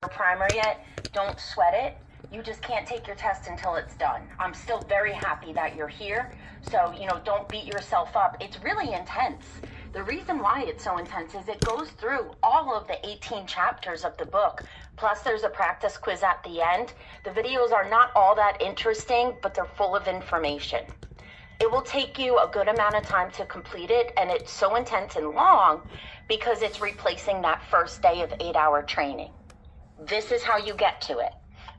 primer yet, don't sweat it. You just can't take your test until it's done. I'm still very happy that you're here. So, don't beat yourself up. It's really intense. The reason why it's so intense is it goes through all of the 18 chapters of the book. Plus there's a practice quiz at the end. The videos are not all that interesting, but they're full of information. It will take you a good amount of time to complete it, and it's so intense and long because it's replacing that first day of 8-hour training. This is how you get to it.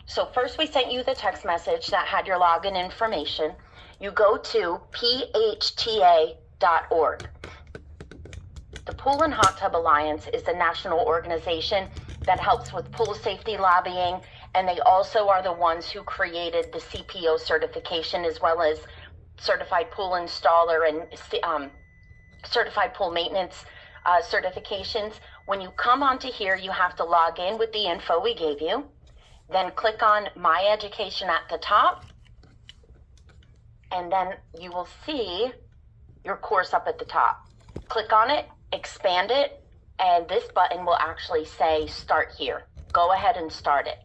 So first we sent you the text message that had your login information. You go to phta.org. The Pool and Hot Tub Alliance is the national organization that helps with pool safety lobbying, and they also are the ones who created the CPO certification, as well as certified pool installer and certified pool maintenance certifications. When you come onto here, you have to log in with the info we gave you, then click on My Education at the top, and then you will see your course up at the top. Click on it, expand it, and this button will actually say Start Here. Go ahead and start it.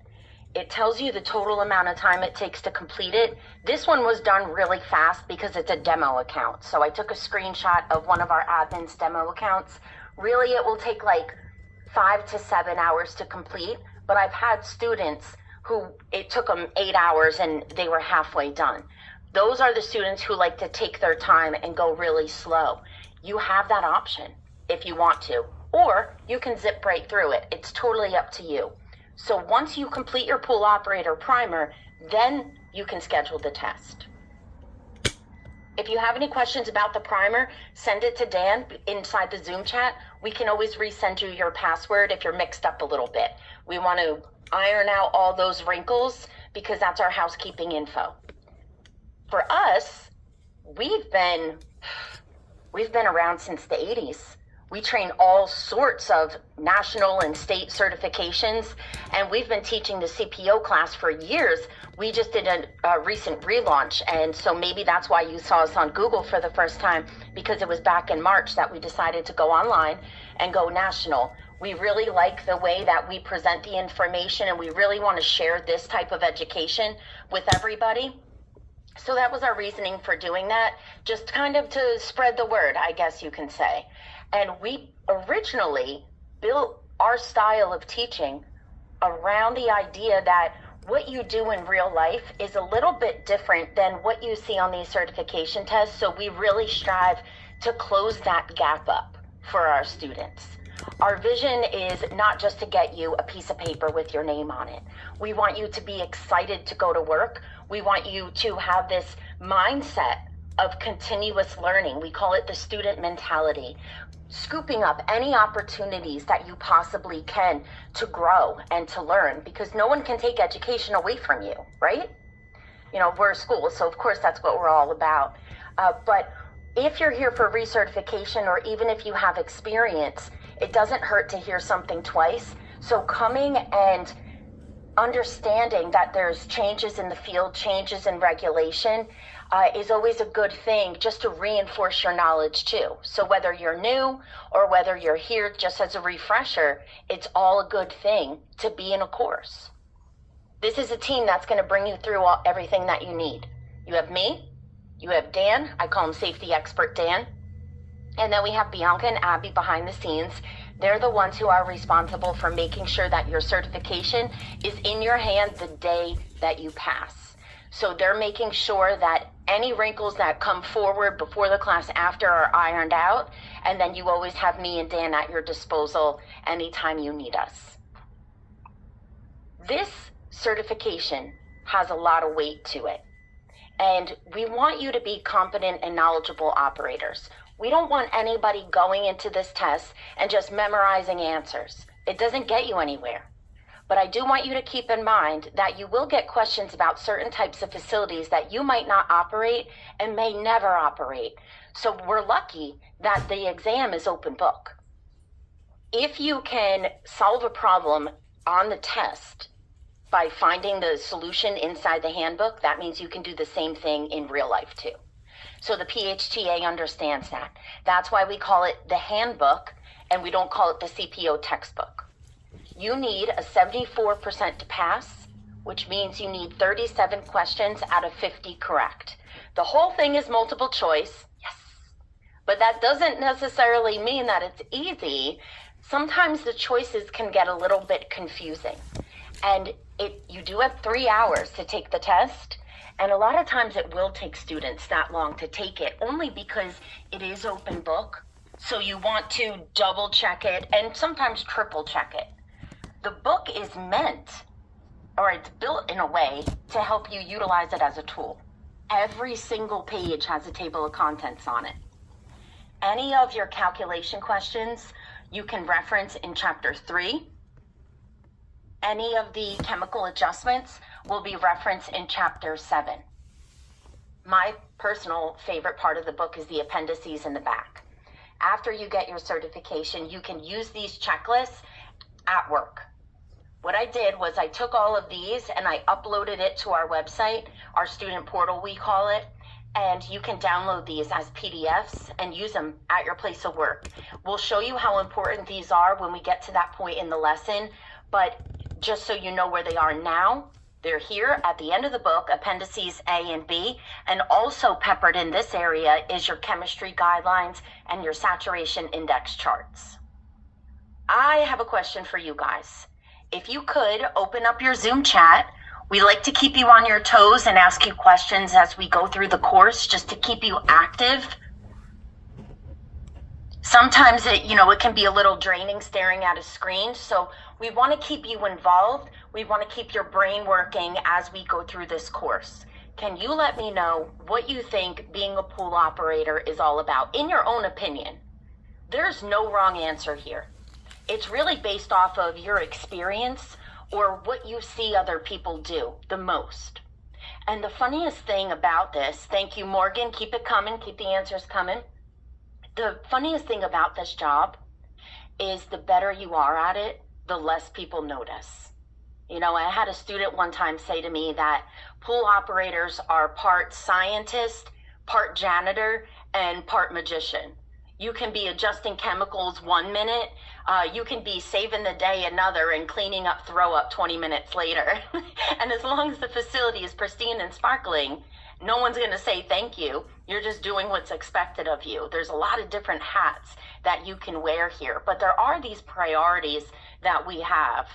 It tells you the total amount of time it takes to complete it. This one was done really fast because it's a demo account. So I took a screenshot of one of our admin's demo accounts. Really, it will take like 5 to 7 hours to complete, but I've had students who it took them 8 hours and they were halfway done. Those are the students who like to take their time and go really slow. You have that option if you want to, or you can zip right through it. It's totally up to you. So once you complete your pool operator primer, then you can schedule the test. If you have any questions about the primer, send it to Dan inside the Zoom chat. We can always resend you your password if you're mixed up a little bit. We want to iron out all those wrinkles because that's our housekeeping info. For us, we've been around since the 80s. We train all sorts of national and state certifications, and we've been teaching the CPO class for years. We just did a recent relaunch, and so maybe that's why you saw us on Google for the first time, because it was back in March that we decided to go online and go national. We really like the way that we present the information, and we really want to share this type of education with everybody. So that was our reasoning for doing that, just kind of to spread the word, I guess you can say. And we originally built our style of teaching around the idea that what you do in real life is a little bit different than what you see on these certification tests. So we really strive to close that gap up for our students. Our vision is not just to get you a piece of paper with your name on it. We want you to be excited to go to work. We want you to have this mindset of continuous learning. We call it the student mentality. Scooping up any opportunities that you possibly can to grow and to learn, because no one can take education away from you, right? We're a school, so of course that's what we're all about. But if you're here for recertification, or even if you have experience, it doesn't hurt to hear something twice. So coming and understanding that there's changes in the field, changes in regulation, is always a good thing, just to reinforce your knowledge too. So whether you're new or whether you're here just as a refresher, it's all a good thing to be in a course. This is a team that's going to bring you through everything that you need. You have me, you have Dan, I call him Safety Expert Dan, and then we have Bianca and Abby behind the scenes. They're the ones who are responsible for making sure that your certification is in your hand the day that you pass. So they're making sure that any wrinkles that come forward before the class after are ironed out, and then you always have me and Dan at your disposal anytime you need us. This certification has a lot of weight to it, and we want you to be competent and knowledgeable operators. We don't want anybody going into this test and just memorizing answers. It doesn't get you anywhere. But I do want you to keep in mind that you will get questions about certain types of facilities that you might not operate and may never operate. So we're lucky that the exam is open book. If you can solve a problem on the test by finding the solution inside the handbook, that means you can do the same thing in real life too. So the PHTA understands that. That's why we call it the handbook and we don't call it the CPO textbook. You need a 74% to pass, which means you need 37 questions out of 50 correct. The whole thing is multiple choice, yes, but that doesn't necessarily mean that it's easy. Sometimes the choices can get a little bit confusing. And you do have 3 hours to take the test, and a lot of times it will take students that long to take it, only because it is open book. So you want to double check it and sometimes triple check it. The book is meant, or it's built in a way to help you utilize it as a tool. Every single page has a table of contents on it. Any of your calculation questions you can reference in chapter 3. Any of the chemical adjustments will be referenced in chapter 7. My personal favorite part of the book is the appendices in the back. After you get your certification, you can use these checklists at work. What I did was I took all of these and I uploaded it to our website, our student portal we call it, and you can download these as PDFs and use them at your place of work. We'll show you how important these are when we get to that point in the lesson, but just so you know where they are now, they're here at the end of the book, appendices A and B, and also peppered in this area is your chemistry guidelines and your saturation index charts. I have a question for you guys. If you could open up your Zoom chat, we like to keep you on your toes and ask you questions as we go through the course just to keep you active. Sometimes it can be a little draining staring at a screen, so we want to keep you involved. We want to keep your brain working as we go through this course. Can you let me know what you think being a pool operator is all about, in your own opinion? There's no wrong answer here. It's really based off of your experience or what you see other people do the most. And the funniest thing about this, thank you, Morgan, keep it coming, keep the answers coming. The funniest thing about this job is the better you are at it, the less people notice. I had a student one time say to me that pool operators are part scientist, part janitor, and part magician. You can be adjusting chemicals 1 minute, you can be saving the day another and cleaning up throw up 20 minutes later. And as long as the facility is pristine and sparkling, no one's going to say thank you. You're just doing what's expected of you. There's a lot of different hats that you can wear here, but there are these priorities that we have.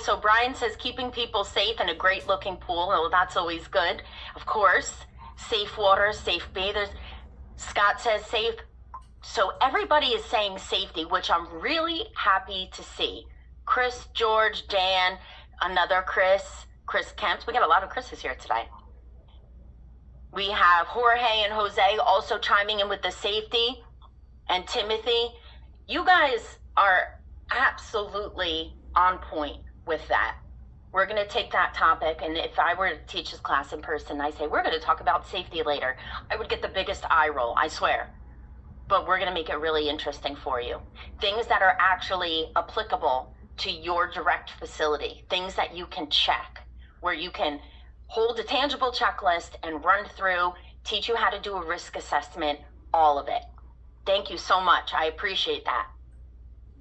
So Brian says keeping people safe in a great looking pool. Oh, that's always good. Of course, safe water, safe bathers. Scott says safe. So everybody is saying safety, which I'm really happy to see. Chris, George, Dan, another Chris Kemps. We got a lot of Chris's here today. We have Jorge and Jose also chiming in with the safety, and Timothy. You guys are absolutely on point with that. We're going to take that topic, and if I were to teach this class in person, I say, we're going to talk about safety later, I would get the biggest eye roll, I swear. But we're going to make it really interesting for you. Things that are actually applicable to your direct facility, things that you can check, where you can hold a tangible checklist and run through, teach you how to do a risk assessment, all of it. Thank you so much. I appreciate that.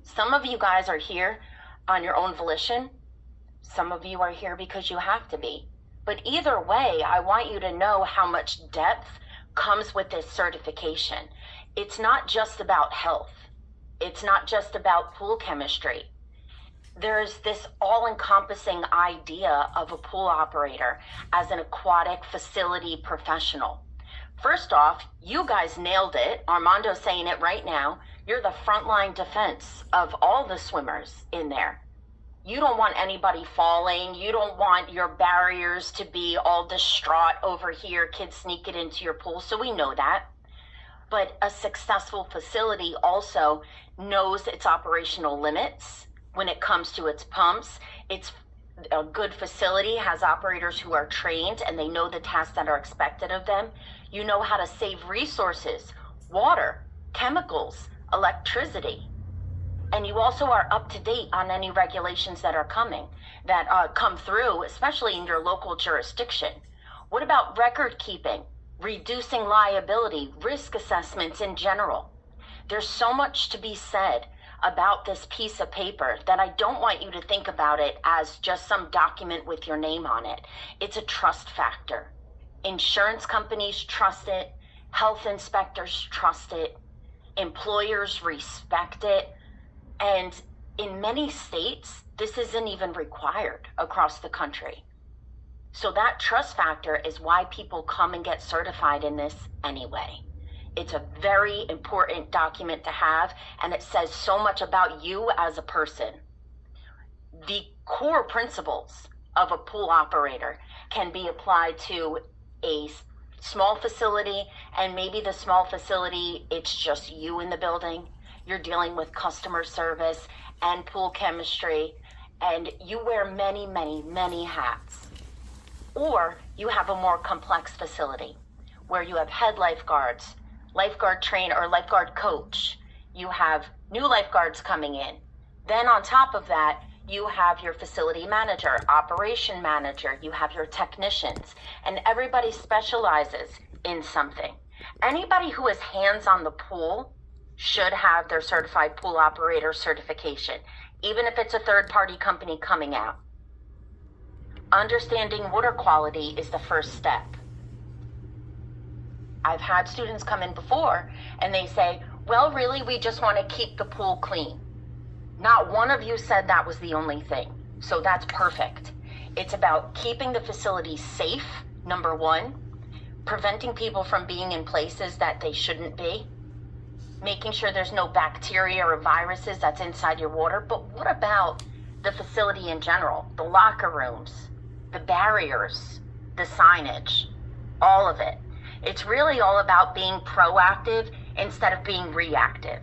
Some of you guys are here on your own volition. Some of you are here because you have to be. But either way, I want you to know how much depth comes with this certification. It's not just about health. It's not just about pool chemistry. There's this all-encompassing idea of a pool operator as an aquatic facility professional. First off, you guys nailed it. Armando's saying it right now. You're the frontline defense of all the swimmers in there. You don't want anybody falling. You don't want your barriers to be all distraught over here, kids sneak it into your pool. So we know that. But a successful facility also knows its operational limits when it comes to its pumps. It's a good facility has operators who are trained and they know the tasks that are expected of them. You know how to save resources, water, chemicals, electricity. And you also are up to date on any regulations that are coming, that come through, especially in your local jurisdiction. What about record keeping, reducing liability, risk assessments in general? There's so much to be said about this piece of paper that I don't want you to think about it as just some document with your name on it. It's a trust factor. Insurance companies trust it. Health inspectors trust it. Employers respect it. And in many states, this isn't even required across the country. So that trust factor is why people come and get certified in this anyway. It's a very important document to have, and it says so much about you as a person. The core principles of a pool operator can be applied to a small facility, and maybe the small facility, it's just you in the building. You're dealing with customer service and pool chemistry, and you wear many, many, many hats. Or you have a more complex facility where you have head lifeguards, lifeguard trainer or lifeguard coach. You have new lifeguards coming in. Then on top of that, you have your facility manager, operation manager, you have your technicians, and everybody specializes in something. Anybody who has hands on the pool should have their certified pool operator certification, even if it's a third-party company coming out. Understanding water quality is the first step. I've had students come in before and they say, well, really, we just want to keep the pool clean. Not one of you said that was the only thing. So that's perfect. It's about keeping the facility safe, number one, preventing people from being in places that they shouldn't be, making sure there's no bacteria or viruses that's inside your water. But what about the facility in general? The locker rooms, the barriers, the signage, all of it. It's really all about being proactive instead of being reactive.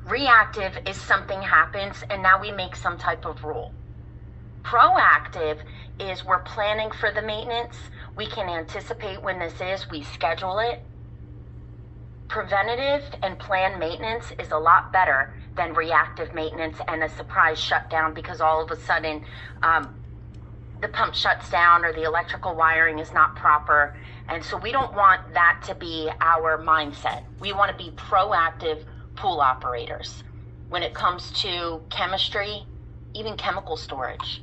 Reactive is something happens and now we make some type of rule. Proactive is we're planning for the maintenance. We can anticipate when this is, we schedule it. Preventative and planned maintenance is a lot better than reactive maintenance and a surprise shutdown because all of a sudden the pump shuts down or the electrical wiring is not proper. And so we don't want that to be our mindset. We want to be proactive pool operators. When it comes to chemistry, even chemical storage,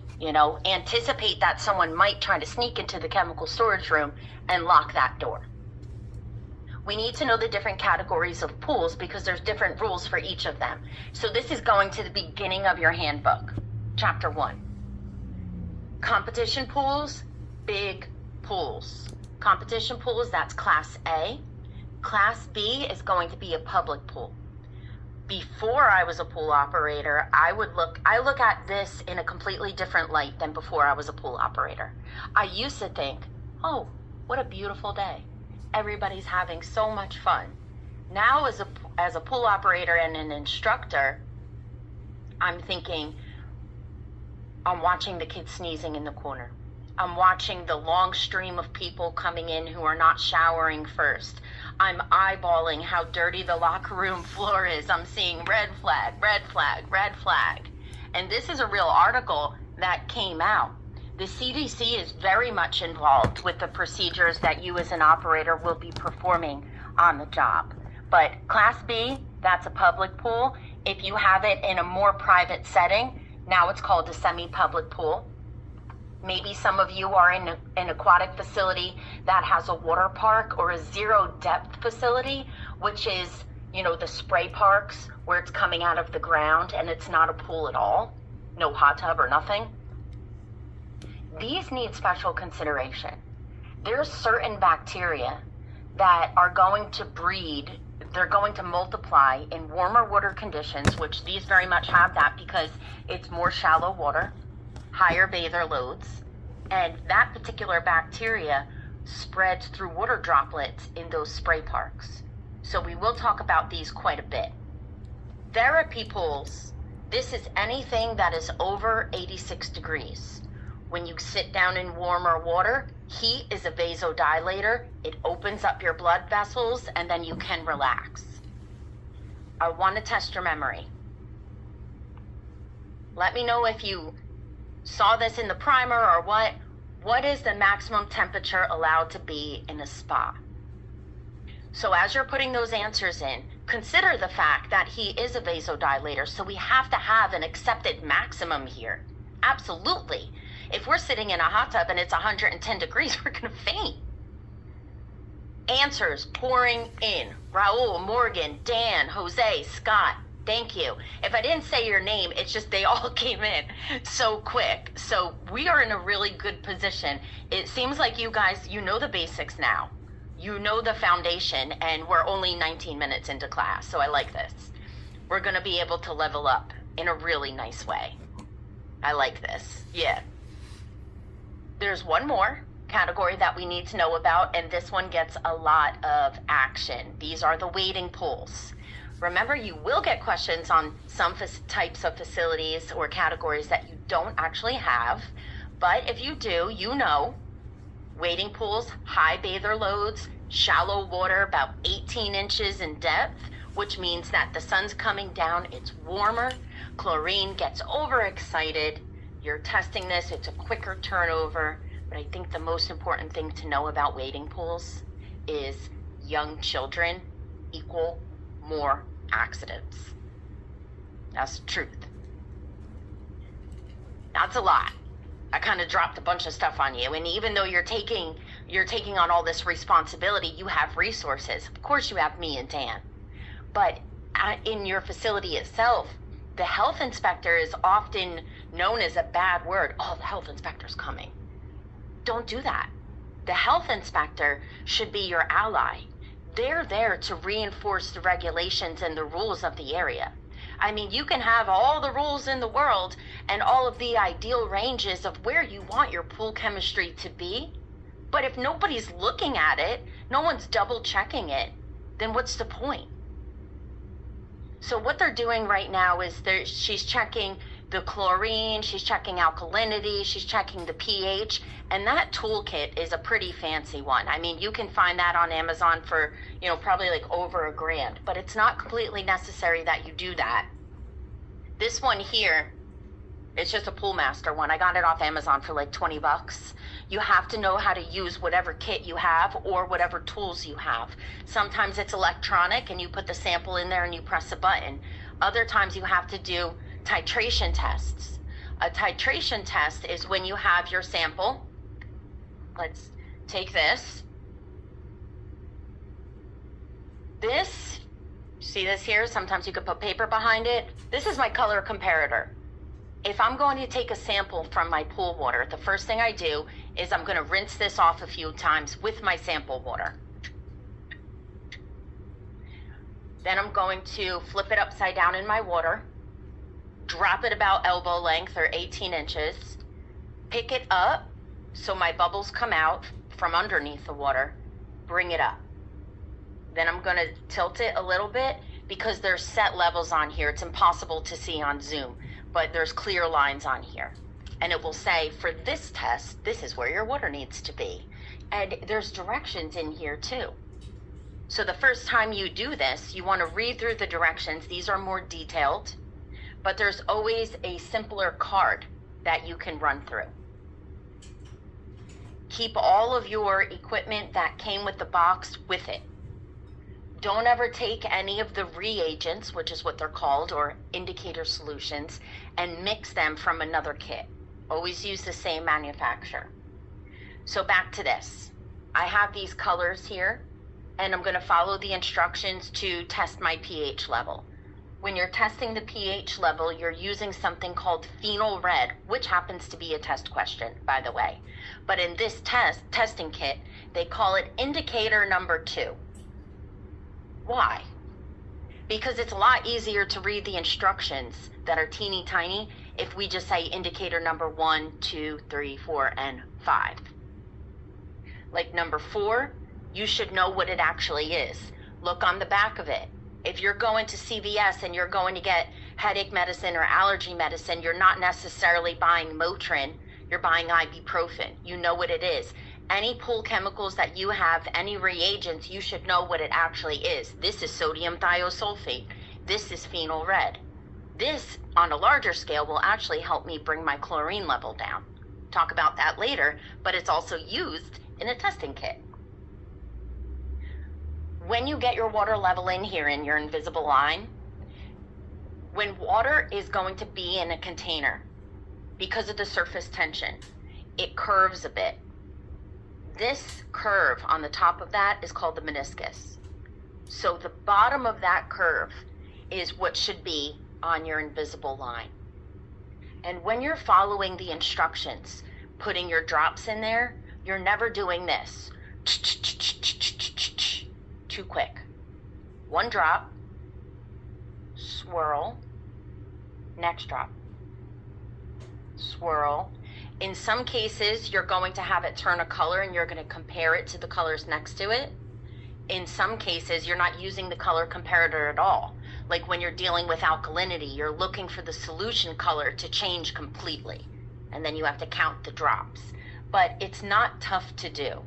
anticipate that someone might try to sneak into the chemical storage room and lock that door. We need to know the different categories of pools because there's different rules for each of them. So this is going to the beginning of your handbook, chapter 1. Competition pools, big pools. Competition pools, that's class A. Class B is going to be a public pool. Before I was a pool operator, I look at this in a completely different light than before I was a pool operator. I used to think, oh, what a beautiful day. Everybody's having so much fun. Now as a pool operator and an instructor, I'm thinking, I'm watching the kids sneezing in the corner. I'm watching the long stream of people coming in who are not showering first. I'm eyeballing how dirty the locker room floor is. I'm seeing red flag, red flag, red flag. And this is a real article that came out. The CDC is very much involved with the procedures that you as an operator will be performing on the job. But Class B, that's a public pool. If you have it in a more private setting, now it's called a semi-public pool. Maybe some of you are in an aquatic facility that has a water park or a zero depth facility, which is, the spray parks where it's coming out of the ground and it's not a pool at all, no hot tub or nothing. These need special consideration. There's certain bacteria that are going to breed, they're going to multiply in warmer water conditions, which these very much have that because it's more shallow water, higher bather loads, and that particular bacteria spreads through water droplets in those spray parks. So we will talk about these quite a bit. Therapy pools, this is anything that is over 86 degrees. When you sit down in warmer water, heat is a vasodilator. It opens up your blood vessels and then you can relax. I want to test your memory. Let me know if you saw this in the primer or what. What is the maximum temperature allowed to be in a spa? So as you're putting those answers in, consider the fact that he is a vasodilator, so we have to have an accepted maximum here. Absolutely. If we're sitting in a hot tub and it's 110 degrees, we're going to faint. Answers pouring in. Raul, Morgan, Dan, Jose, Scott, thank you. If I didn't say your name, it's just they all came in so quick. So we are in a really good position. It seems like you guys, you know the basics now. You know the foundation, and we're only 19 minutes into class, so I like this. We're going to be able to level up in a really nice way. I like this. Yeah. There's one more category that we need to know about, and this one gets a lot of action. These are the wading pools. Remember, you will get questions on some types of facilities or categories that you don't actually have, but if you do, you know, wading pools, high bather loads, shallow water, about 18 inches in depth, which means that the sun's coming down, it's warmer, chlorine gets overexcited, you're testing this, it's a quicker turnover. But I think the most important thing to know about wading pools is young children equal more accidents. That's the truth. That's a lot. I kind of dropped a bunch of stuff on you, and even though you're taking on all this responsibility, you have resources. Of course you have me and Dan. But in your facility itself, the health inspector is often known as a bad word. Oh, the health inspector's coming. Don't do that. The health inspector should be your ally. They're there to reinforce the regulations and the rules of the area. I mean, you can have all the rules in the world and all of the ideal ranges of where you want your pool chemistry to be, but if nobody's looking at it, no one's double checking it, then what's the point? So what they're doing right now is she's checking the chlorine, she's checking alkalinity, she's checking the pH, and that toolkit is a pretty fancy one. I mean, you can find that on Amazon for, probably like over $1,000, but it's not completely necessary that you do that. This one here, it's just a Pool Master one. I got it off Amazon for like 20 bucks. You have to know how to use whatever kit you have or whatever tools you have. Sometimes it's electronic and you put the sample in there and you press a button. Other times you have to do titration tests. A titration test is when you have your sample. Let's take this. This, see this here? Sometimes you could put paper behind it. This is my color comparator. If I'm going to take a sample from my pool water, the first thing I do is I'm going to rinse this off a few times with my sample water. Then I'm going to flip it upside down in my water, drop it about elbow length or 18 inches, pick it up so my bubbles come out from underneath the water, bring it up. Then I'm going to tilt it a little bit because there's set levels on here. It's impossible to see on Zoom, but there's clear lines on here. And it will say, for this test, this is where your water needs to be. And there's directions in here too. So the first time you do this, you want to read through the directions. These are more detailed, but there's always a simpler card that you can run through. Keep all of your equipment that came with the box with it. Don't ever take any of the reagents, which is what they're called, or indicator solutions, and mix them from another kit. Always use the same manufacturer. So back to this. I have these colors here, and I'm going to follow the instructions to test my pH level. When you're testing the pH level, you're using something called phenol red, which happens to be a test question, by the way. But in this testing kit, they call it indicator number 2. Why? Because it's a lot easier to read the instructions that are teeny tiny if we just say indicator number 1, 2, 3, 4, and 5. Like number 4, you should know what it actually is. Look on the back of it. If you're going to CVS and you're going to get headache medicine or allergy medicine, you're not necessarily buying Motrin, you're buying ibuprofen. You know what it is. Any pool chemicals that you have, any reagents, you should know what it actually is. This is sodium thiosulfate. This is phenol red. This, on a larger scale, will actually help me bring my chlorine level down. Talk about that later, but it's also used in a testing kit. when you get your water level in here in your invisible line, when water is going to be in a container, because of the surface tension, it curves a bit. This curve on the top of that is called the meniscus. So the bottom of that curve is what should be on your invisible line. And when you're following the instructions, putting your drops in there, you're never doing this. Too quick. One drop, swirl, next drop, swirl. In some cases, you're going to have it turn a color and you're going to compare it to the colors next to it. In some cases, you're not using the color comparator at all. Like when you're dealing with alkalinity, you're looking for the solution color to change completely. And then you have to count the drops. But it's not tough to do.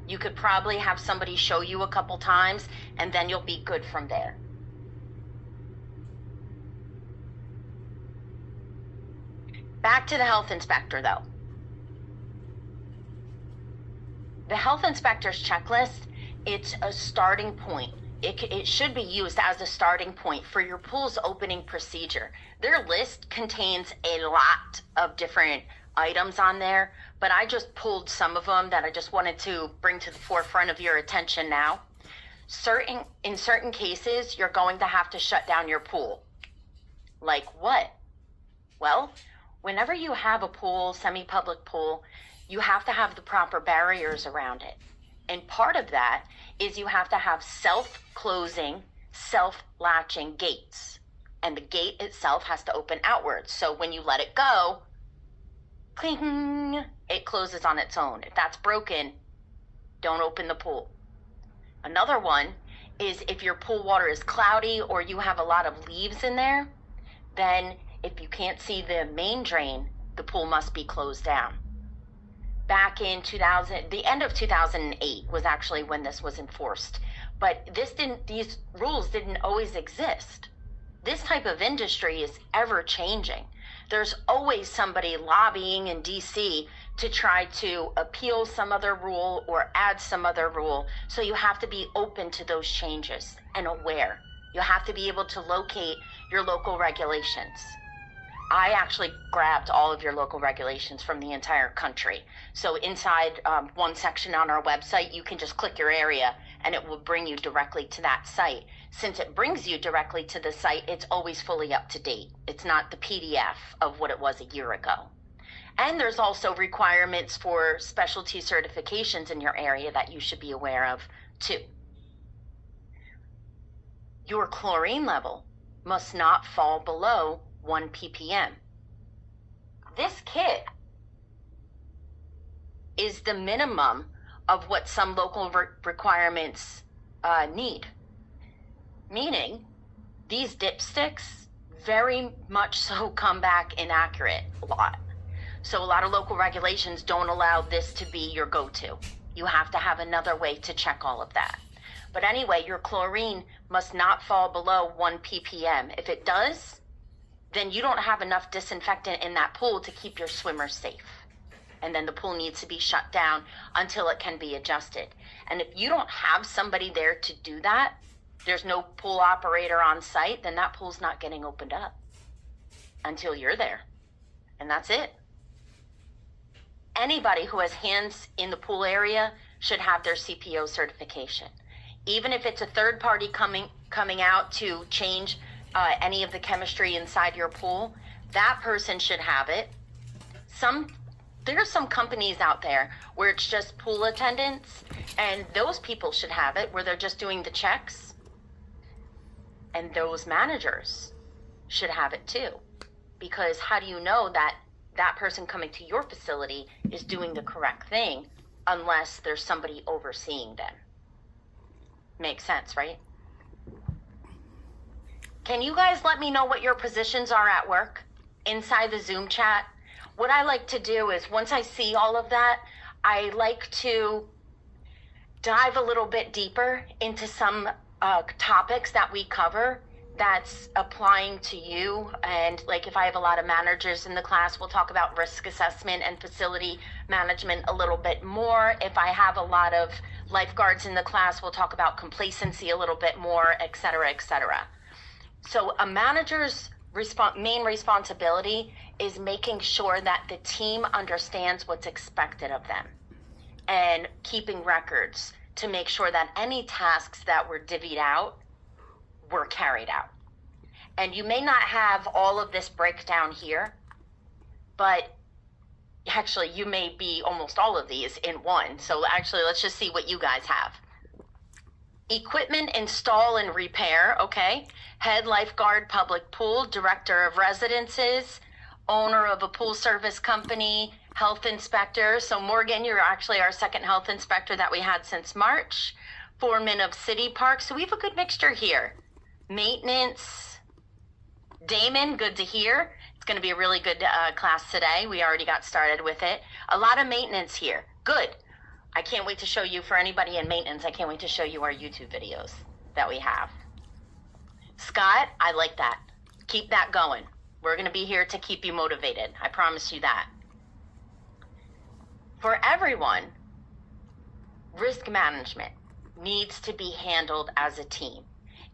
You could probably have somebody show you a couple times and then you'll be good from there. Back to the health inspector though. The health inspector's checklist, it's a starting point. It should be used as a starting point for your pool's opening procedure. Their list contains a lot of different items on there, but I just pulled some of them that I just wanted to bring to the forefront of your attention now. In certain cases, you're going to have to shut down your pool. Like what? Well, whenever you have a pool, semi-public pool, you have to have the proper barriers around it. And part of that is you have to have self-closing, self-latching gates. And the gate itself has to open outwards. So when you let it go, cling, it closes on its own. If that's broken, don't open the pool. Another one is if your pool water is cloudy or you have a lot of leaves in there, then if you can't see the main drain, the pool must be closed down. Back in the end of 2008 was actually when this was enforced. But these rules didn't always exist. This type of industry is ever changing. There's always somebody lobbying in DC to try to appeal some other rule or add some other rule. So you have to be open to those changes and aware. You have to be able to locate your local regulations. I actually grabbed all of your local regulations from the entire country. So inside one section on our website, you can just click your area and it will bring you directly to that site. Since it brings you directly to the site, it's always fully up to date. It's not the PDF of what it was a year ago. And there's also requirements for specialty certifications in your area that you should be aware of too. Your chlorine level must not fall below 1 ppm. This kit is the minimum of what some local requirements need. Meaning, these dipsticks very much so come back inaccurate a lot. So a lot of local regulations don't allow this to be your go-to. You have to have another way to check all of that. But anyway, your chlorine must not fall below 1 ppm. If it does, then you don't have enough disinfectant in that pool to keep your swimmers safe. And then the pool needs to be shut down until it can be adjusted. And if you don't have somebody there to do that, there's no pool operator on site, then that pool's not getting opened up until you're there. And that's it. Anybody who has hands in the pool area should have their CPO certification. Even if it's a third party coming out to change any of the chemistry inside your pool, that person should have it. There are some companies out there where it's just pool attendants, and those people should have it, where they're just doing the checks. And those managers should have it too. Because how do you know that that person coming to your facility is doing the correct thing unless there's somebody overseeing them? Makes sense, right? Can you guys let me know what your positions are at work inside the Zoom chat? What I like to do is once I see all of that, I like to dive a little bit deeper into some topics that we cover that's applying to you. And like if I have a lot of managers in the class, we'll talk about risk assessment and facility management a little bit more. If I have a lot of lifeguards in the class, we'll talk about complacency a little bit more, et cetera, et cetera. So a manager's main responsibility is making sure that the team understands what's expected of them and keeping records to make sure that any tasks that were divvied out were carried out. And you may not have all of this breakdown here, but actually you may be almost all of these in one. So actually, let's just see what you guys have. Equipment install and repair, okay. Head lifeguard, public pool, director of residences, owner of a pool service company, health inspector. So Morgan, you're actually our second health inspector that we had since March. Foreman of city parks. So we have a good mixture here. Maintenance. Damon, good to hear. It's going to be a really good class today. We already got started with it. A lot of maintenance here. Good. I can't wait to show you, for anybody in maintenance, I can't wait to show you our YouTube videos that we have. Scott, I like that. Keep that going. We're going to be here to keep you motivated. I promise you that. For everyone, risk management needs to be handled as a team.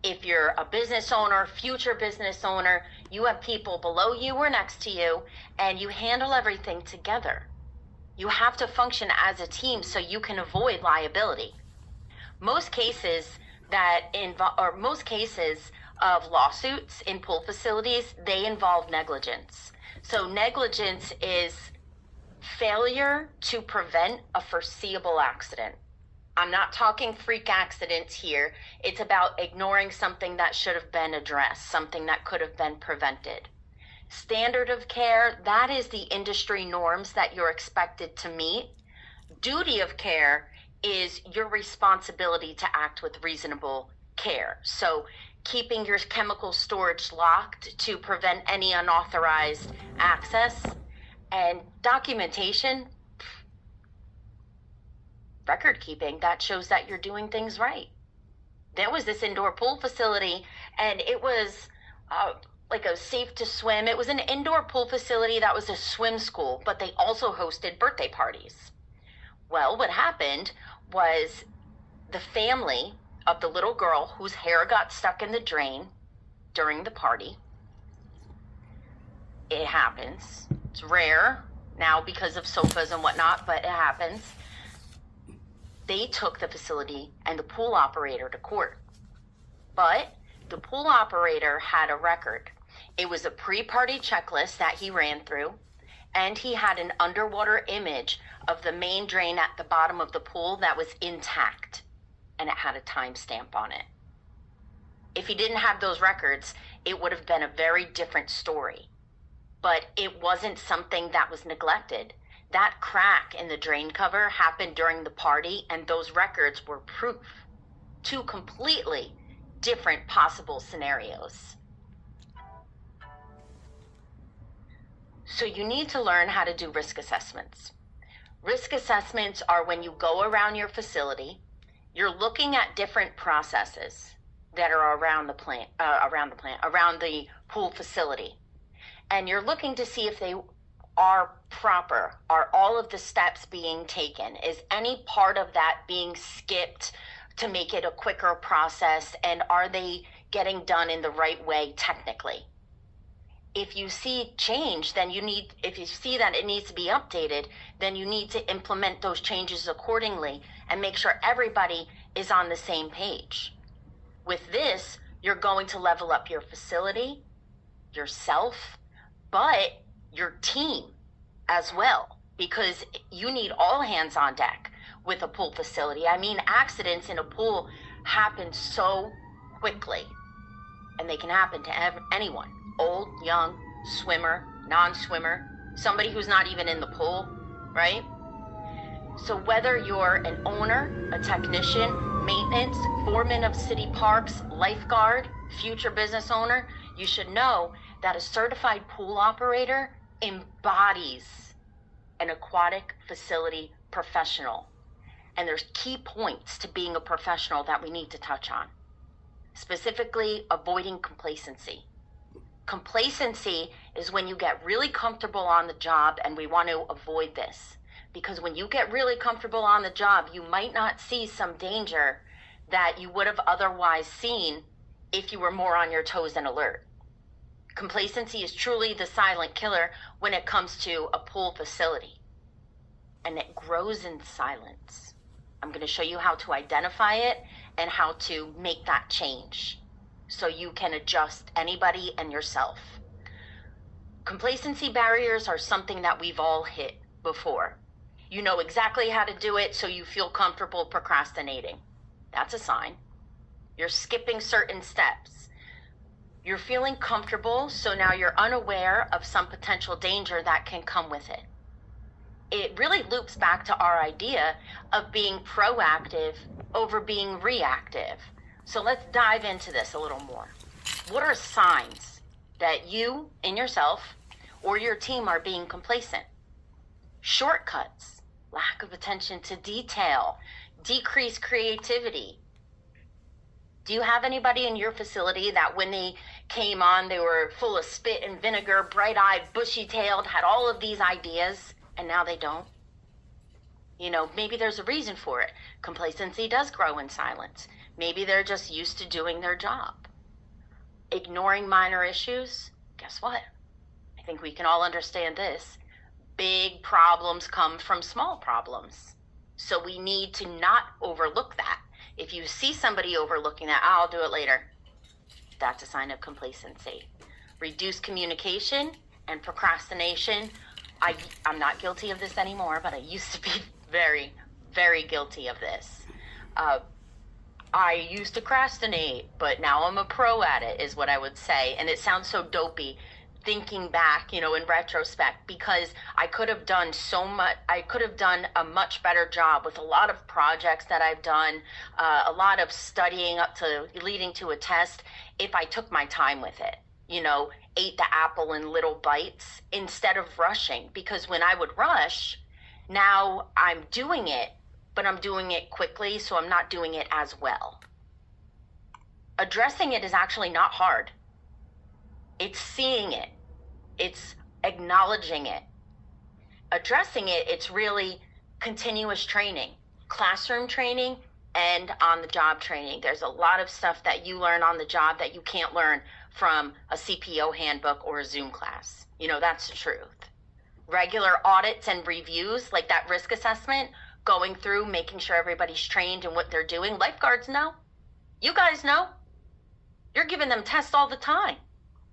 If you're a business owner, future business owner, you have people below you or next to you, and you handle everything together. You have to function as a team so you can avoid liability. Most cases of lawsuits in pool facilities, they involve negligence. So negligence is failure to prevent a foreseeable accident. I'm not talking freak accidents here. It's about ignoring something that should have been addressed, something that could have been prevented. Standard of care, that is the industry norms that you're expected to meet. Duty of care is your responsibility to act with reasonable care. So keeping your chemical storage locked to prevent any unauthorized access. And documentation, record keeping, that shows that you're doing things right. There was this indoor pool facility, and it was like a safe to swim. It was an indoor pool facility that was a swim school, but they also hosted birthday parties. Well, what happened was the family of the little girl whose hair got stuck in the drain during the party. It happens. It's rare now because of sofas and whatnot, but it happens. They took the facility and the pool operator to court. But the pool operator had a record. It was a pre-party checklist that he ran through, and he had an underwater image of the main drain at the bottom of the pool that was intact, and it had a timestamp on it. If he didn't have those records, it would have been a very different story. But it wasn't something that was neglected. That crack in the drain cover happened during the party, and those records were proof. Two completely different possible scenarios. So you need to learn how to do risk assessments. Risk assessments are when you go around your facility, you're looking at different processes that are around the pool facility. And you're looking to see if they are proper. Are all of the steps being taken? Is any part of that being skipped to make it a quicker process? And are they getting done in the right way technically? If you see change, then if you see that it needs to be updated, then you need to implement those changes accordingly and make sure everybody is on the same page. With this, you're going to level up your facility, yourself, but your team as well, because you need all hands on deck with a pool facility. I mean, accidents in a pool happen so quickly, and they can happen to anyone. Old, young, swimmer, non-swimmer, somebody who's not even in the pool, right? So whether you're an owner, a technician, maintenance, foreman of city parks, lifeguard, future business owner, you should know that a certified pool operator embodies an aquatic facility professional. And there's key points to being a professional that we need to touch on. specifically avoiding complacency. Complacency is when you get really comfortable on the job, and we want to avoid this. Because when you get really comfortable on the job, you might not see some danger that you would have otherwise seen if you were more on your toes and alert. Complacency is truly the silent killer when it comes to a pool facility. And it grows in silence. I'm going to show you how to identify it and how to make that change so you can adjust anybody and yourself. Complacency barriers are something that we've all hit before. You know exactly how to do it, so you feel comfortable procrastinating. That's a sign. You're skipping certain steps. You're feeling comfortable, so now you're unaware of some potential danger that can come with it. It really loops back to our idea of being proactive over being reactive. So let's dive into this a little more. What are signs that you in yourself or your team are being complacent? Shortcuts, lack of attention to detail, decreased creativity. Do you have anybody in your facility that when they came on, they were full of spit and vinegar, bright-eyed, bushy-tailed, had all of these ideas, and now they don't? You know, maybe there's a reason for it. Complacency does grow in silence. Maybe they're just used to doing their job. Ignoring minor issues, guess what? I think we can all understand this. Big problems come from small problems. So we need to not overlook that. If you see somebody overlooking that, I'll do it later, that's a sign of complacency. Reduced communication and procrastination. I'm not guilty of this anymore, but I used to be very, very guilty of this. I used to procrastinate, but now I'm a pro at it, is what I would say. And it sounds so dopey thinking back, in retrospect, because I could have done so much. I could have done a much better job with a lot of projects that I've done, a lot of studying up to leading to a test, if I took my time with it, ate the apple in little bites instead of rushing. Because when I would rush, now I'm doing it, but I'm doing it quickly, so I'm not doing it as well. Addressing it is actually not hard. It's seeing it. It's acknowledging it. Addressing it, it's really continuous training, classroom training and on-the-job training. There's a lot of stuff that you learn on the job that you can't learn from a CPO handbook or a Zoom class. That's the truth. Regular audits and reviews, like that risk assessment, going through, making sure everybody's trained in what they're doing. Lifeguards know. You guys know. You're giving them tests all the time.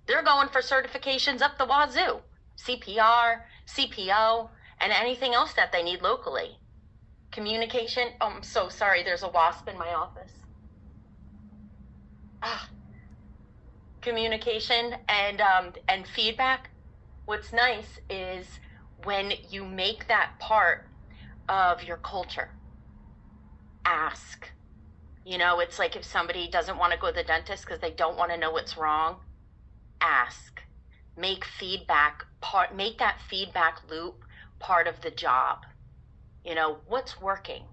They're going for certifications up the wazoo. CPR, CPO, and anything else that they need locally. Communication. Oh, I'm so sorry. There's a wasp in my office. Communication and feedback. What's nice is when you make that part of your culture. Ask. It's like if somebody doesn't want to go to the dentist because they don't want to know what's wrong, ask. Make that feedback loop part of the job. What's working,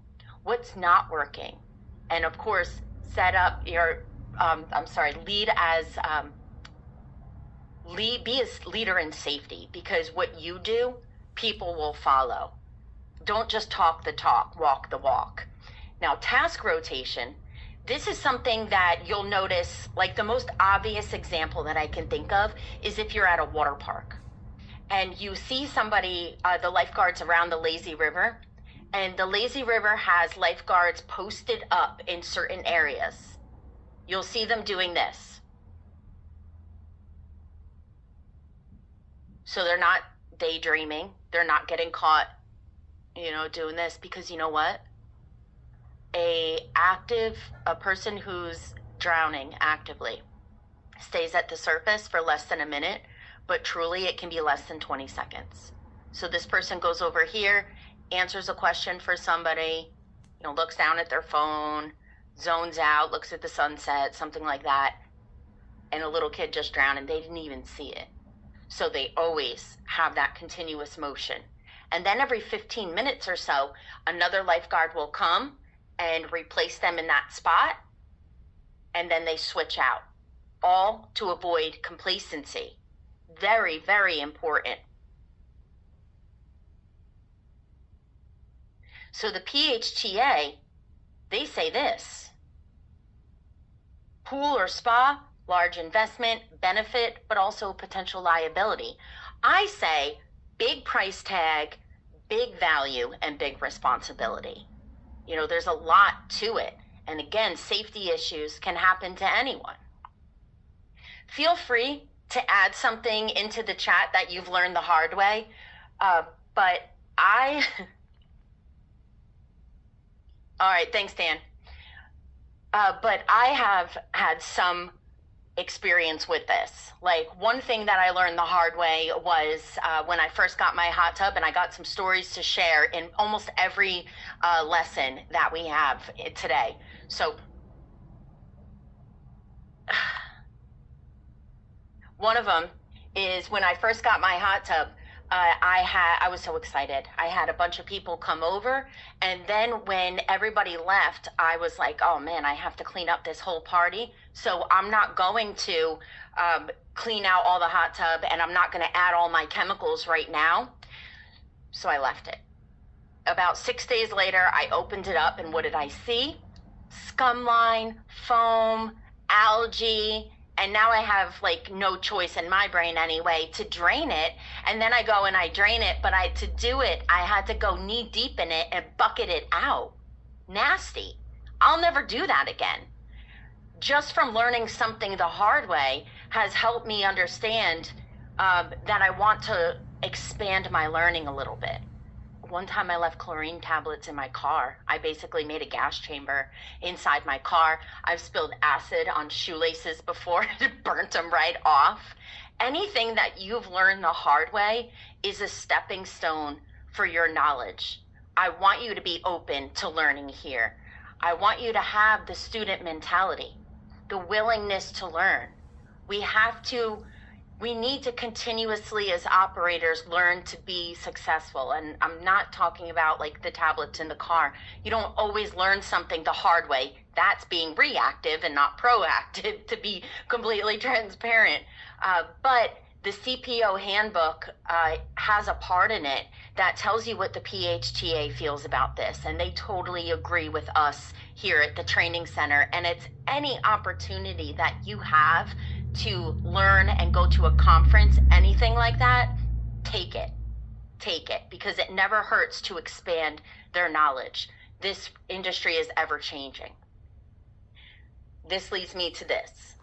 what's not working, and of course, set up your. Be a leader in safety, because what you do, people will follow. Don't just talk the talk, walk the walk. Now, task rotation. This is something that you'll notice, like the most obvious example that I can think of is if you're at a water park and you see somebody, the lifeguards around the lazy river, and the lazy river has lifeguards posted up in certain areas. You'll see them doing this. So they're not daydreaming. They're not getting caught, doing this, because you know what? A person who's drowning actively stays at the surface for less than a minute, but truly it can be less than 20 seconds. So this person goes over here, answers a question for somebody, looks down at their phone, zones out, looks at the sunset, something like that, and a little kid just drowned and they didn't even see it. So they always have that continuous motion. And then every 15 minutes or so, another lifeguard will come and replace them in that spot and then they switch out, all to avoid complacency. Very, very important. So the PHTA, they say this: pool or spa, large investment, benefit, but also potential liability. I say big price tag, big value, and big responsibility. You know, there's a lot to it. And again, safety issues can happen to anyone. Feel free to add something into the chat that you've learned the hard way. But all right, thanks, Dan. But I have had some experience with this. Like, one thing that I learned the hard way was when I first got my hot tub, and I got some stories to share in almost every lesson that we have today. So one of them is when I first got my hot tub, I was so excited. I had a bunch of people come over, and then when everybody left, I was like, oh man, I have to clean up this whole party. So I'm not going to clean out all the hot tub, and I'm not going to add all my chemicals right now. So I left it. About 6 days later, I opened it up, and what did I see? Scum line, foam, algae. And now I have like no choice in my brain anyway to drain it. And then I go and I drain it, but to do it, I had to go knee deep in it and bucket it out. Nasty. I'll never do that again. Just from learning something the hard way has helped me understand that I want to expand my learning a little bit. One time I left chlorine tablets in my car. I basically made a gas chamber inside my car. I've spilled acid on shoelaces before. It burnt them right off. Anything that you've learned the hard way is a stepping stone for your knowledge. I want you to be open to learning here. I want you to have the student mentality, the willingness to learn. We need to continuously, as operators, learn to be successful. And I'm not talking about like the tablets in the car. You don't always learn something the hard way. That's being reactive and not proactive, to be completely transparent. But the CPO handbook has a part in it that tells you what the PHTA feels about this. And they totally agree with us here at the training center. And it's any opportunity that you have to learn and go to a conference, anything like that, take it, because it never hurts to expand their knowledge. This industry is ever changing. This leads me to this.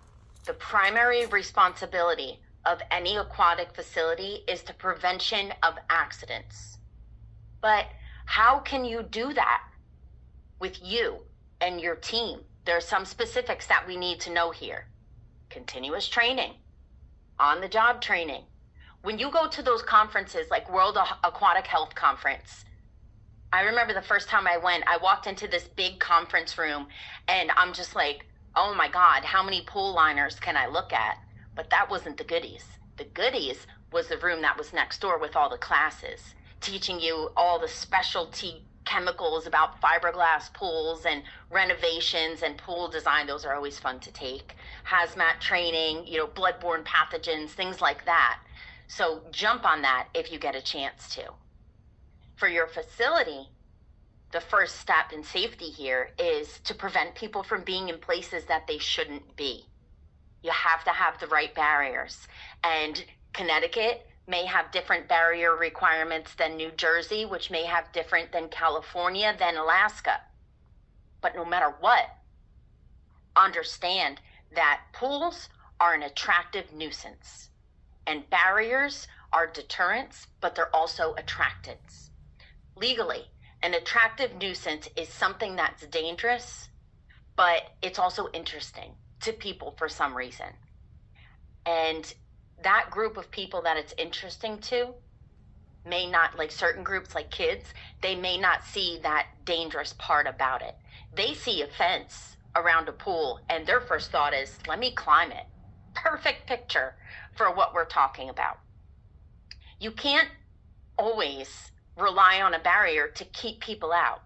The primary responsibility of any aquatic facility is the prevention of accidents. But how can you do that with you and your team? There are some specifics that we need to know here. Continuous training, on-the-job training. When you go to those conferences like World Aquatic Health Conference, I remember the first time I went, I walked into this big conference room and I'm just like, oh my God, how many pool liners can I look at? But that wasn't the goodies. The goodies was the room that was next door with all the classes, teaching you all the specialty chemicals about fiberglass pools and renovations and pool design. Those are always fun to take. Hazmat training, bloodborne pathogens, things like that. So jump on that if you get a chance to. For your facility, the first step in safety here is to prevent people from being in places that they shouldn't be. You have to have the right barriers. And Connecticut may have different barrier requirements than New Jersey, which may have different than California, than Alaska. But no matter what, understand that pools are an attractive nuisance, and barriers are deterrents, but they're also attractants. Legally, an attractive nuisance is something that's dangerous, but it's also interesting to people for some reason. And that group of people that it's interesting to may not, like certain groups like kids, they may not see that dangerous part about it. They see a fence around a pool and their first thought is, let me climb it. Perfect picture for what we're talking about. You can't always rely on a barrier to keep people out.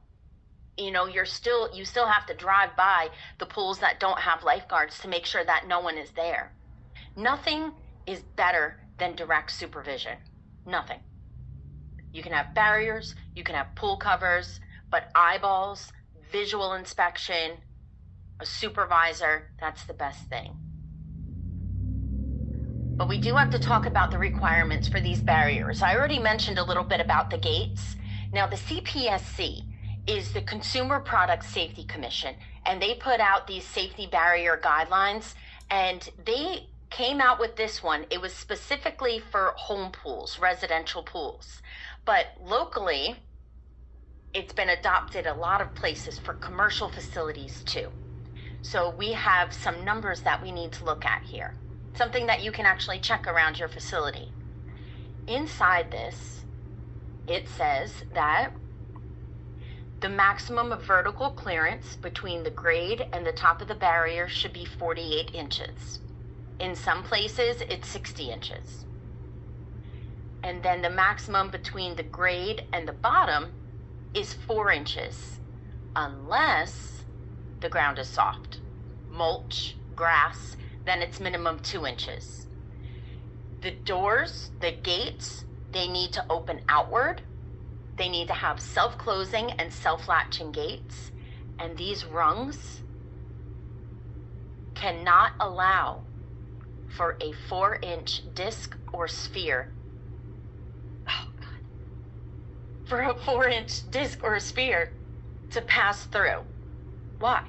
you know, you still have to drive by the pools that don't have lifeguards to make sure that no one is there. Nothing is better than direct supervision. Nothing. You can have barriers, you can have pool covers, but eyeballs, visual inspection, a supervisor, that's the best thing. But we do have to talk about the requirements for these barriers. I already mentioned a little bit about the gates. Now, the CPSC is the Consumer Product Safety Commission, and they put out these safety barrier guidelines, and they came out with this one. It was specifically for home pools, residential pools. But locally, it's been adopted a lot of places for commercial facilities too. So we have some numbers that we need to look at here. Something that you can actually check around your facility. Inside this, it says that the maximum of vertical clearance between the grade and the top of the barrier should be 48 inches. In some places, it's 60 inches. And then the maximum between the grade and the bottom is 4 inches, unless the ground is soft. Mulch, grass, then it's minimum 2 inches. The doors, the gates, they need to open outward. They need to have self-closing and self-latching gates. And these rungs cannot allow for a 4-inch disc or sphere. Oh, God. For a 4-inch disc or a sphere to pass through. Why?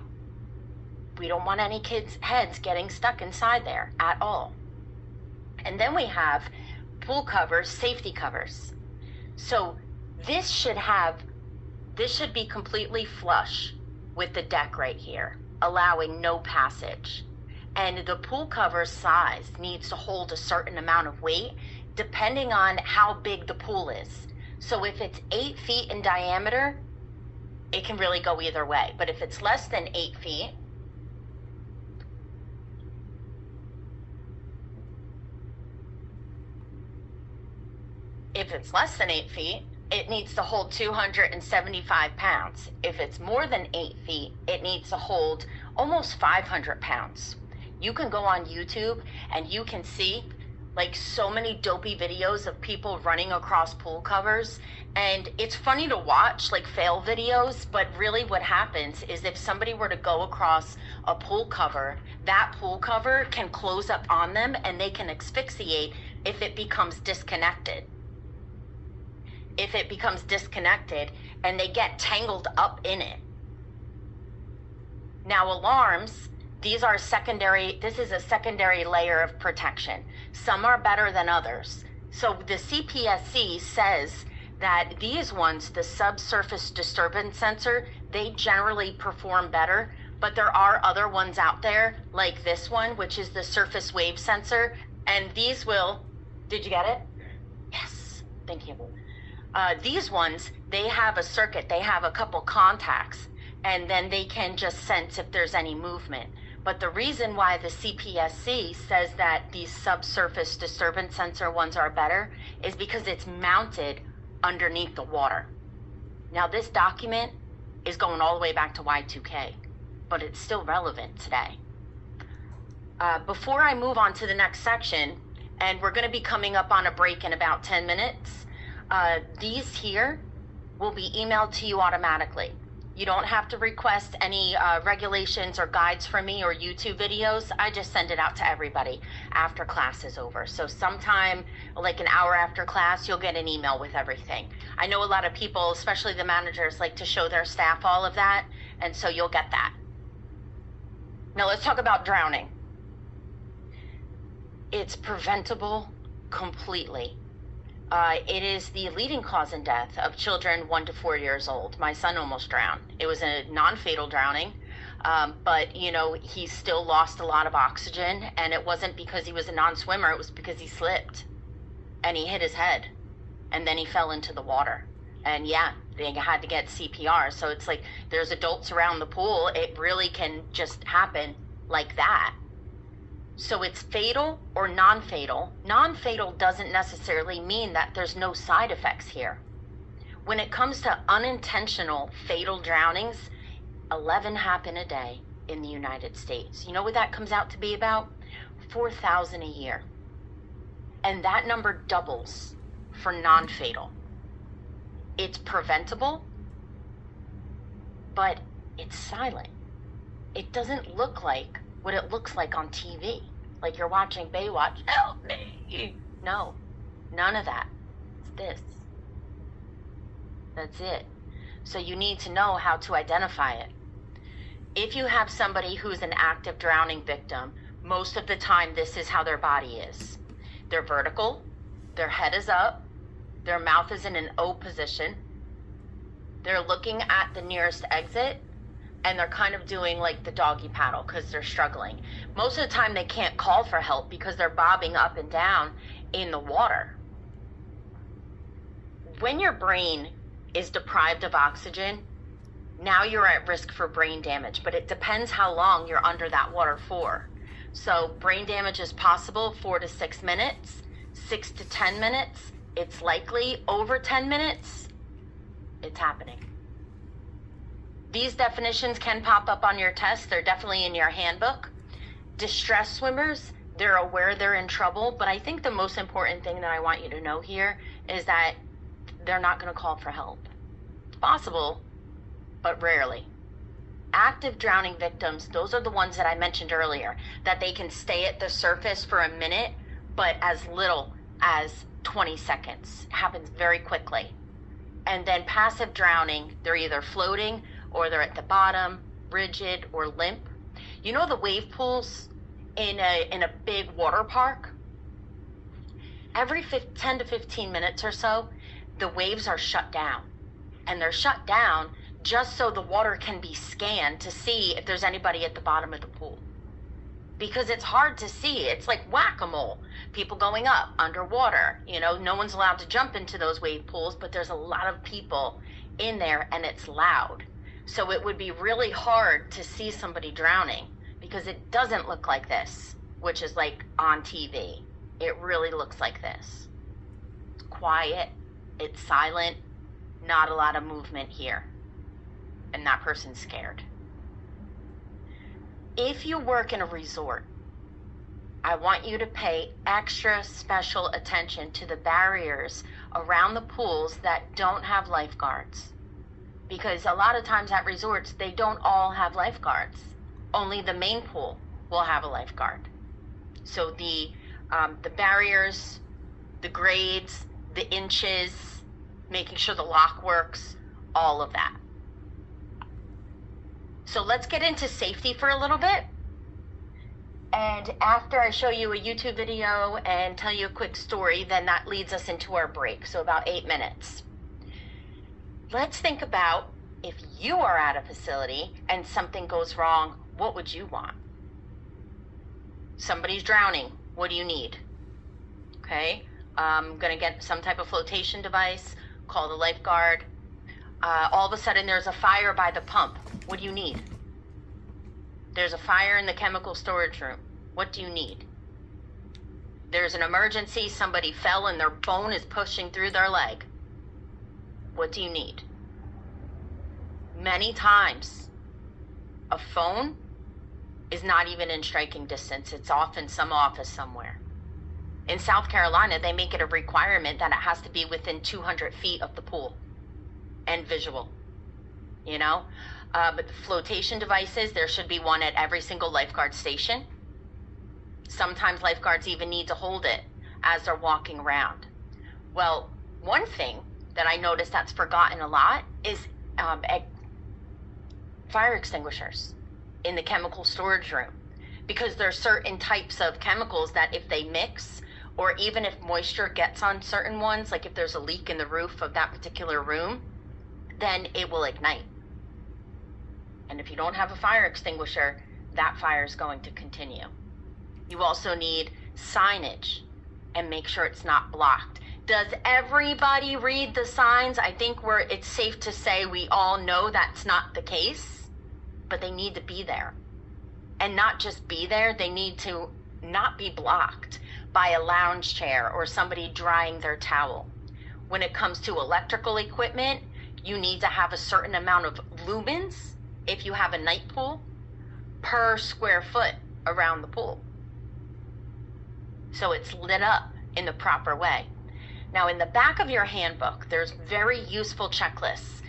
We don't want any kids' heads getting stuck inside there at all. And then we have pool covers, safety covers. So this should be completely flush with the deck right here, allowing no passage. And the pool cover size needs to hold a certain amount of weight depending on how big the pool is. So if it's 8 feet in diameter, it can really go either way. But if it's less than 8 feet, it needs to hold 275 pounds. If it's more than 8 feet, it needs to hold almost 500 pounds. You can go on YouTube and you can see like so many dopey videos of people running across pool covers. And it's funny to watch, like fail videos, but really what happens is if somebody were to go across a pool cover, that pool cover can close up on them and they can asphyxiate if it becomes disconnected. If it becomes disconnected and they get tangled up in it. Now alarms, this is a secondary layer of protection. Some are better than others. So the CPSC says that these ones, the subsurface disturbance sensor, they generally perform better, but there are other ones out there like this one, which is the surface wave sensor, and these will, did you get it? Yes, thank you. These ones, they have a circuit, they have a couple contacts, and then they can just sense if there's any movement. But the reason why the CPSC says that these subsurface disturbance sensor ones are better is because it's mounted underneath the water. Now this document is going all the way back to Y2K, but it's still relevant today. Before I move on to the next section, and we're going to be coming up on a break in about 10 minutes, these here will be emailed to you automatically. You don't have to request any regulations or guides from me or YouTube videos. I just send it out to everybody after class is over. So sometime like an hour after class, you'll get an email with everything. I know a lot of people, especially the managers, like to show their staff all of that, and so you'll get that. Now let's talk about drowning. It's preventable completely. It is the leading cause in death of children 1 to 4 years old. My son almost drowned. It was a non-fatal drowning, but you know, he still lost a lot of oxygen, and it wasn't because he was a non-swimmer, it was because he slipped and he hit his head and then he fell into the water. And yeah, they had to get CPR. So it's like there's adults around the pool. It really can just happen like that. So it's fatal or non-fatal. Non-fatal doesn't necessarily mean that there's no side effects here. When it comes to unintentional fatal drownings, 11 happen a day in the United States. You know what that comes out to be about? 4,000 a year. And that number doubles for non-fatal. It's preventable, but it's silent. It doesn't look like what it looks like on TV. Like you're watching Baywatch, help me. No, none of that. It's this. That's it. So you need to know how to identify it. If you have somebody who's an active drowning victim, most of the time this is how their body is. They're vertical, their head is up, their mouth is in an O position, they're looking at the nearest exit, and they're kind of doing like the doggy paddle because they're struggling. Most of the time they can't call for help because they're bobbing up and down in the water. When your brain is deprived of oxygen, now you're at risk for brain damage, but it depends how long you're under that water for. So brain damage is possible 4 to 6 minutes, 6 to 10 minutes. It's likely over 10 minutes, it's happening. These definitions can pop up on your test. They're definitely in your handbook. Distress swimmers, they're aware they're in trouble, but I think the most important thing that I want you to know here is that they're not going to call for help. It's possible, but rarely. Active drowning victims, those are the ones that I mentioned earlier, that they can stay at the surface for a minute, but as little as 20 seconds. It happens very quickly. And then passive drowning, they're either floating or they're at the bottom, rigid or limp. You know the wave pools in a big water park? Every 10 to 15 minutes or so, the waves are shut down. And they're shut down just so the water can be scanned to see if there's anybody at the bottom of the pool. Because it's hard to see. It's like whack-a-mole. People going up, underwater. You know, no one's allowed to jump into those wave pools, but there's a lot of people in there and it's loud. So it would be really hard to see somebody drowning because it doesn't look like this, which is like on TV. It really looks like this. It's quiet, it's silent, not a lot of movement here. And that person's scared. If you work in a resort, I want you to pay extra special attention to the barriers around the pools that don't have lifeguards. Because a lot of times at resorts, they don't all have lifeguards. Only the main pool will have a lifeguard. So the barriers, the grades, the inches, making sure the lock works, all of that. So let's get into safety for a little bit. And after I show you a YouTube video and tell you a quick story, then that leads us into our break, so about 8 minutes. Let's think about if you are at a facility and something goes wrong, what would you want? Somebody's drowning, what do you need? Okay, I'm gonna get some type of flotation device, call the lifeguard. All of a sudden there's a fire by the pump. What do you need? There's a fire in the chemical storage room. What do you need? There's an emergency, somebody fell and their bone is pushing through their leg. What do you need? Many times, a phone is not even in striking distance. It's off in some office somewhere. In South Carolina, they make it a requirement that it has to be within 200 feet of the pool and visual, you know? But the flotation devices, there should be one at every single lifeguard station. Sometimes lifeguards even need to hold it as they're walking around. Well, one thing that I noticed that's forgotten a lot is fire extinguishers in the chemical storage room. Because there's certain types of chemicals that if they mix, or even if moisture gets on certain ones, like if there's a leak in the roof of that particular room, then it will ignite. And if you don't have a fire extinguisher, that fire is going to continue. You also need signage and make sure it's not blocked. Does everybody read the signs? I think it's safe to say we all know that's not the case, but they need to be there. And not just be there, they need to not be blocked by a lounge chair or somebody drying their towel. When it comes to electrical equipment, you need to have a certain amount of lumens, if you have a night pool, per square foot around the pool. So it's lit up in the proper way. Now, in the back of your handbook, there's very useful checklists,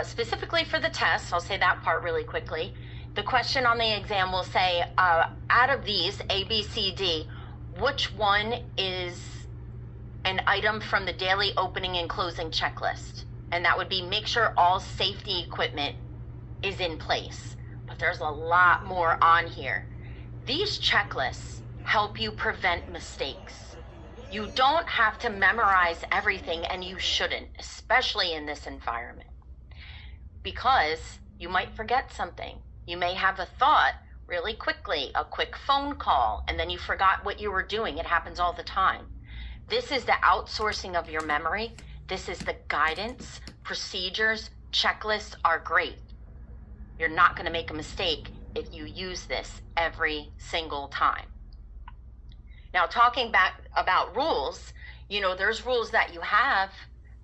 specifically for the tests. I'll say that part really quickly. The question on the exam will say, out of these, A, B, C, D, which one is an item from the daily opening and closing checklist? And that would be make sure all safety equipment is in place. But there's a lot more on here. These checklists help you prevent mistakes. You don't have to memorize everything, and you shouldn't, especially in this environment, because you might forget something. You may have a thought really quickly, a quick phone call, and then you forgot what you were doing. It happens all the time. This is the outsourcing of your memory. This is the guidance. Procedures, checklists are great. You're not going to make a mistake if you use this every single time. Now, talking back about rules, you know, there's rules that you have,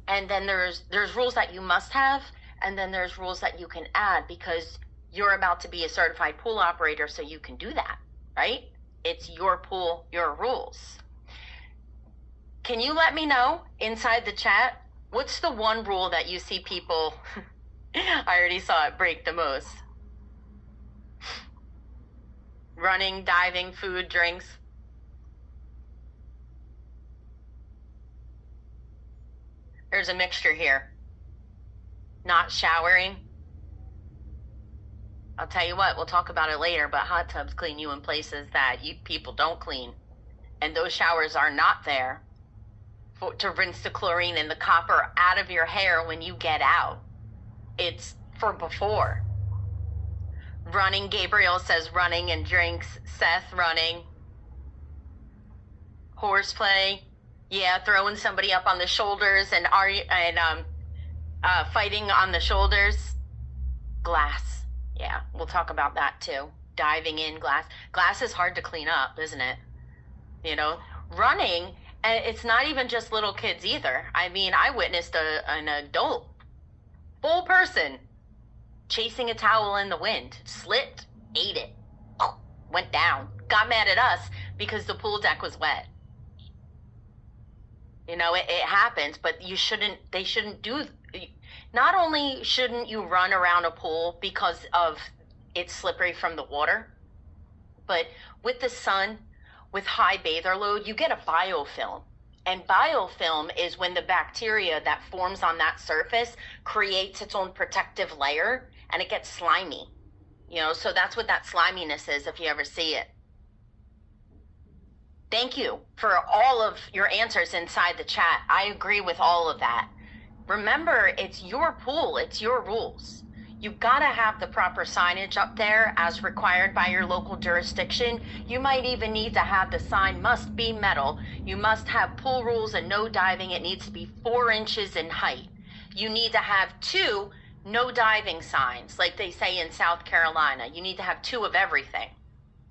and then there's rules that you must have, and then there's rules that you can add, because you're about to be a certified pool operator, so you can do that, right? It's your pool, your rules. Can you let me know inside the chat, what's the one rule that you see people, I already saw it, break the most? Running, diving, food, drinks. There's a mixture here. Not showering. I'll tell you what, we'll talk about it later, but hot tubs clean you in places that you people don't clean. And those showers are not there to rinse the chlorine and the copper out of your hair when you get out. It's for before. Running, Gabriel says running and drinks. Seth, running. Horseplay. Yeah, throwing somebody up on the shoulders and fighting on the shoulders. Glass. Yeah, we'll talk about that too. Diving in glass. Glass is hard to clean up, isn't it? You know, running, and it's not even just little kids either. I mean, I witnessed an adult, full person, chasing a towel in the wind. Slipped, ate it, went down, got mad at us because the pool deck was wet. You know, it happens, but they shouldn't do, not only shouldn't you run around a pool because of it's slippery from the water, but with the sun, with high bather load, you get a biofilm. And biofilm is when the bacteria that forms on that surface creates its own protective layer, and it gets slimy. You know, so that's what that sliminess is if you ever see it. Thank you for all of your answers inside the chat. I agree with all of that. Remember, it's your pool, it's your rules. You've got to have the proper signage up there as required by your local jurisdiction. You might even need to have the sign must be metal. You must have pool rules and no diving. It needs to be 4 inches in height. You need to have 2 no diving signs, like they say in South Carolina. You need to have 2 of everything.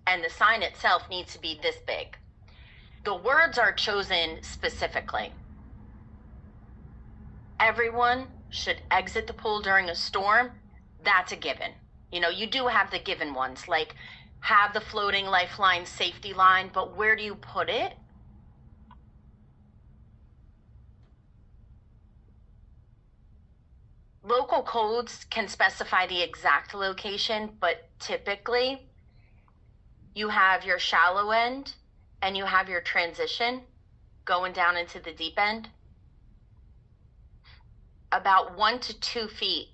And the sign itself needs to be this big. The words are chosen specifically. Everyone should exit the pool during a storm. That's a given. You know, you do have the given ones, like have the floating lifeline safety line, but where do you put it? Local codes can specify the exact location, but typically you have your shallow end and you have your transition going down into the deep end. About 1 to 2 feet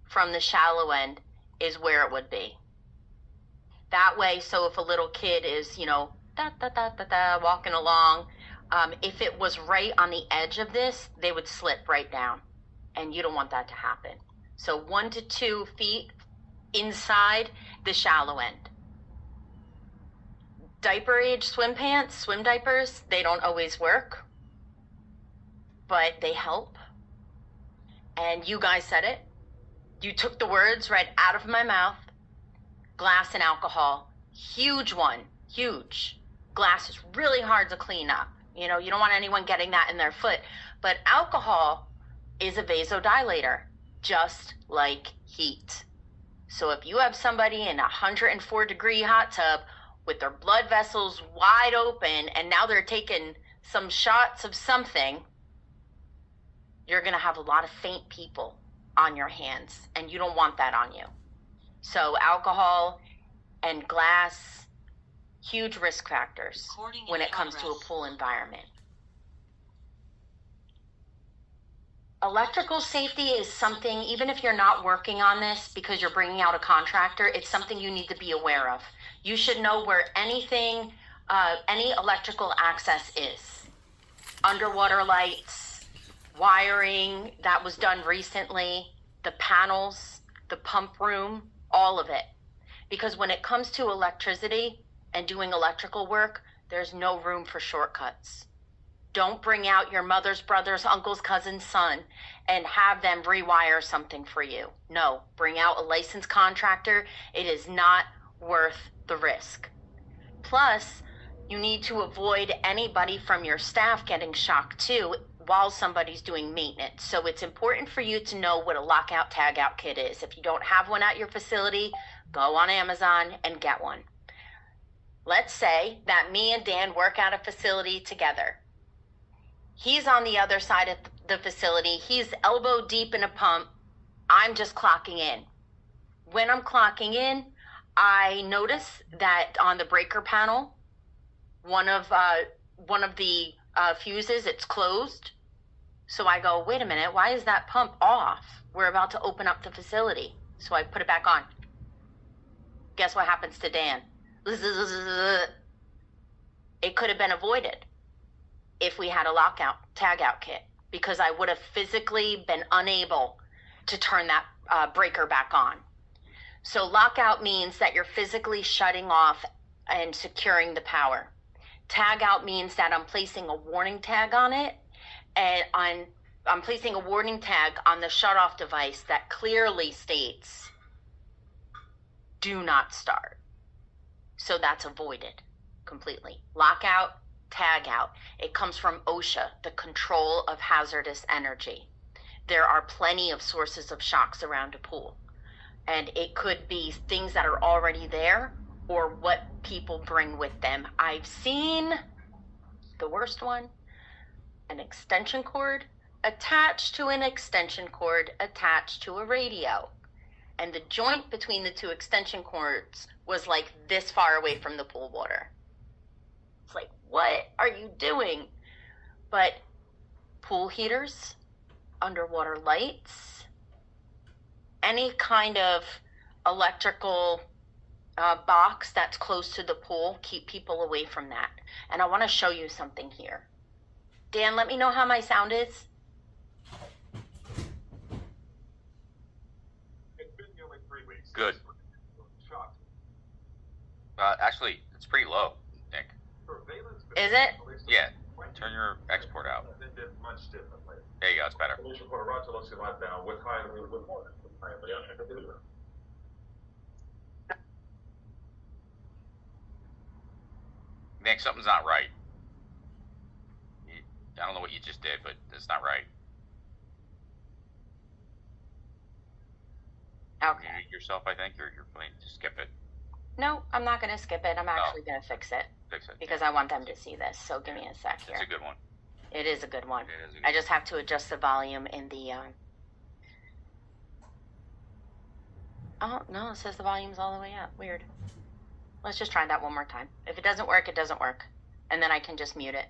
from the shallow end is where it would be. That way, so if a little kid is, you know, walking along, if it was right on the edge of this, they would slip right down. And you don't want that to happen. So 1 to 2 feet inside the shallow end. Diaper age swim pants, swim diapers, they don't always work, but they help. And you guys said it. You took the words right out of my mouth. Glass and alcohol, huge one, huge. Glass is really hard to clean up. You know, you don't want anyone getting that in their foot. But alcohol is a vasodilator, just like heat. So if you have somebody in a 104-degree hot tub with their blood vessels wide open and now they're taking some shots of something, you're going to have a lot of faint people on your hands, and you don't want that on you. So alcohol and glass, huge risk factors when it comes to a pool environment. Electrical safety is something, even if you're not working on this because you're bringing out a contractor, it's something you need to be aware of. You should know where anything, any electrical access is. Underwater lights, wiring that was done recently, the panels, the pump room, all of it. Because when it comes to electricity and doing electrical work, there's no room for shortcuts. Don't bring out your mother's brother's uncle's cousin's son and have them rewire something for you. No, bring out a licensed contractor. It is not worth the risk. Plus, you need to avoid anybody from your staff getting shocked too while somebody's doing maintenance. So it's important for you to know what a lockout tagout kit is. If you don't have one at your facility, go on Amazon and get one. Let's say that me and Dan work at a facility together. He's on the other side of the facility. He's elbow deep in a pump. I'm just clocking in. When I'm clocking in, I notice that on the breaker panel, one of the fuses, it's closed. So I go, wait a minute, why is that pump off? We're about to open up the facility. So I put it back on. Guess what happens to Dan? It could have been avoided if we had a lockout tagout kit, because I would have physically been unable to turn that breaker back on. So lockout means that you're physically shutting off and securing the power. Tagout means that I'm placing a warning tag on it, and I'm placing a warning tag on the shutoff device that clearly states, do not start. So that's avoided completely. Lockout, tag out. It comes from OSHA, the Control of Hazardous Energy. There are plenty of sources of shocks around a pool, and it could be things that are already there or what people bring with them. I've seen the worst one, an extension cord attached to an extension cord attached to a radio, and the joint between the two extension cords was like this far away from the pool water. It's like, what are you doing? But pool heaters, underwater lights, any kind of electrical box that's close to the pool, keep people away from that. And I want to show you something here. Dan, let me know how my sound is. It's been nearly 3 weeks. Good. Actually, it's pretty low, Nick. Is it? Yeah. Turn your export out. There you go. It's better. Nick, something's not right. I don't know what you just did, but it's not right. Okay. You mute yourself, I think, or you're playing. Just skip it. No, I'm not going to skip it. I'm actually going to fix it. Fix it. Because I want them to see this. So give me a sec here. It's a good one. It is a good one. It is a good I just have to adjust the volume in the... Oh, no, it says the volume's all the way up. Weird. Let's just try that one more time. If it doesn't work, it doesn't work. And then I can just mute it.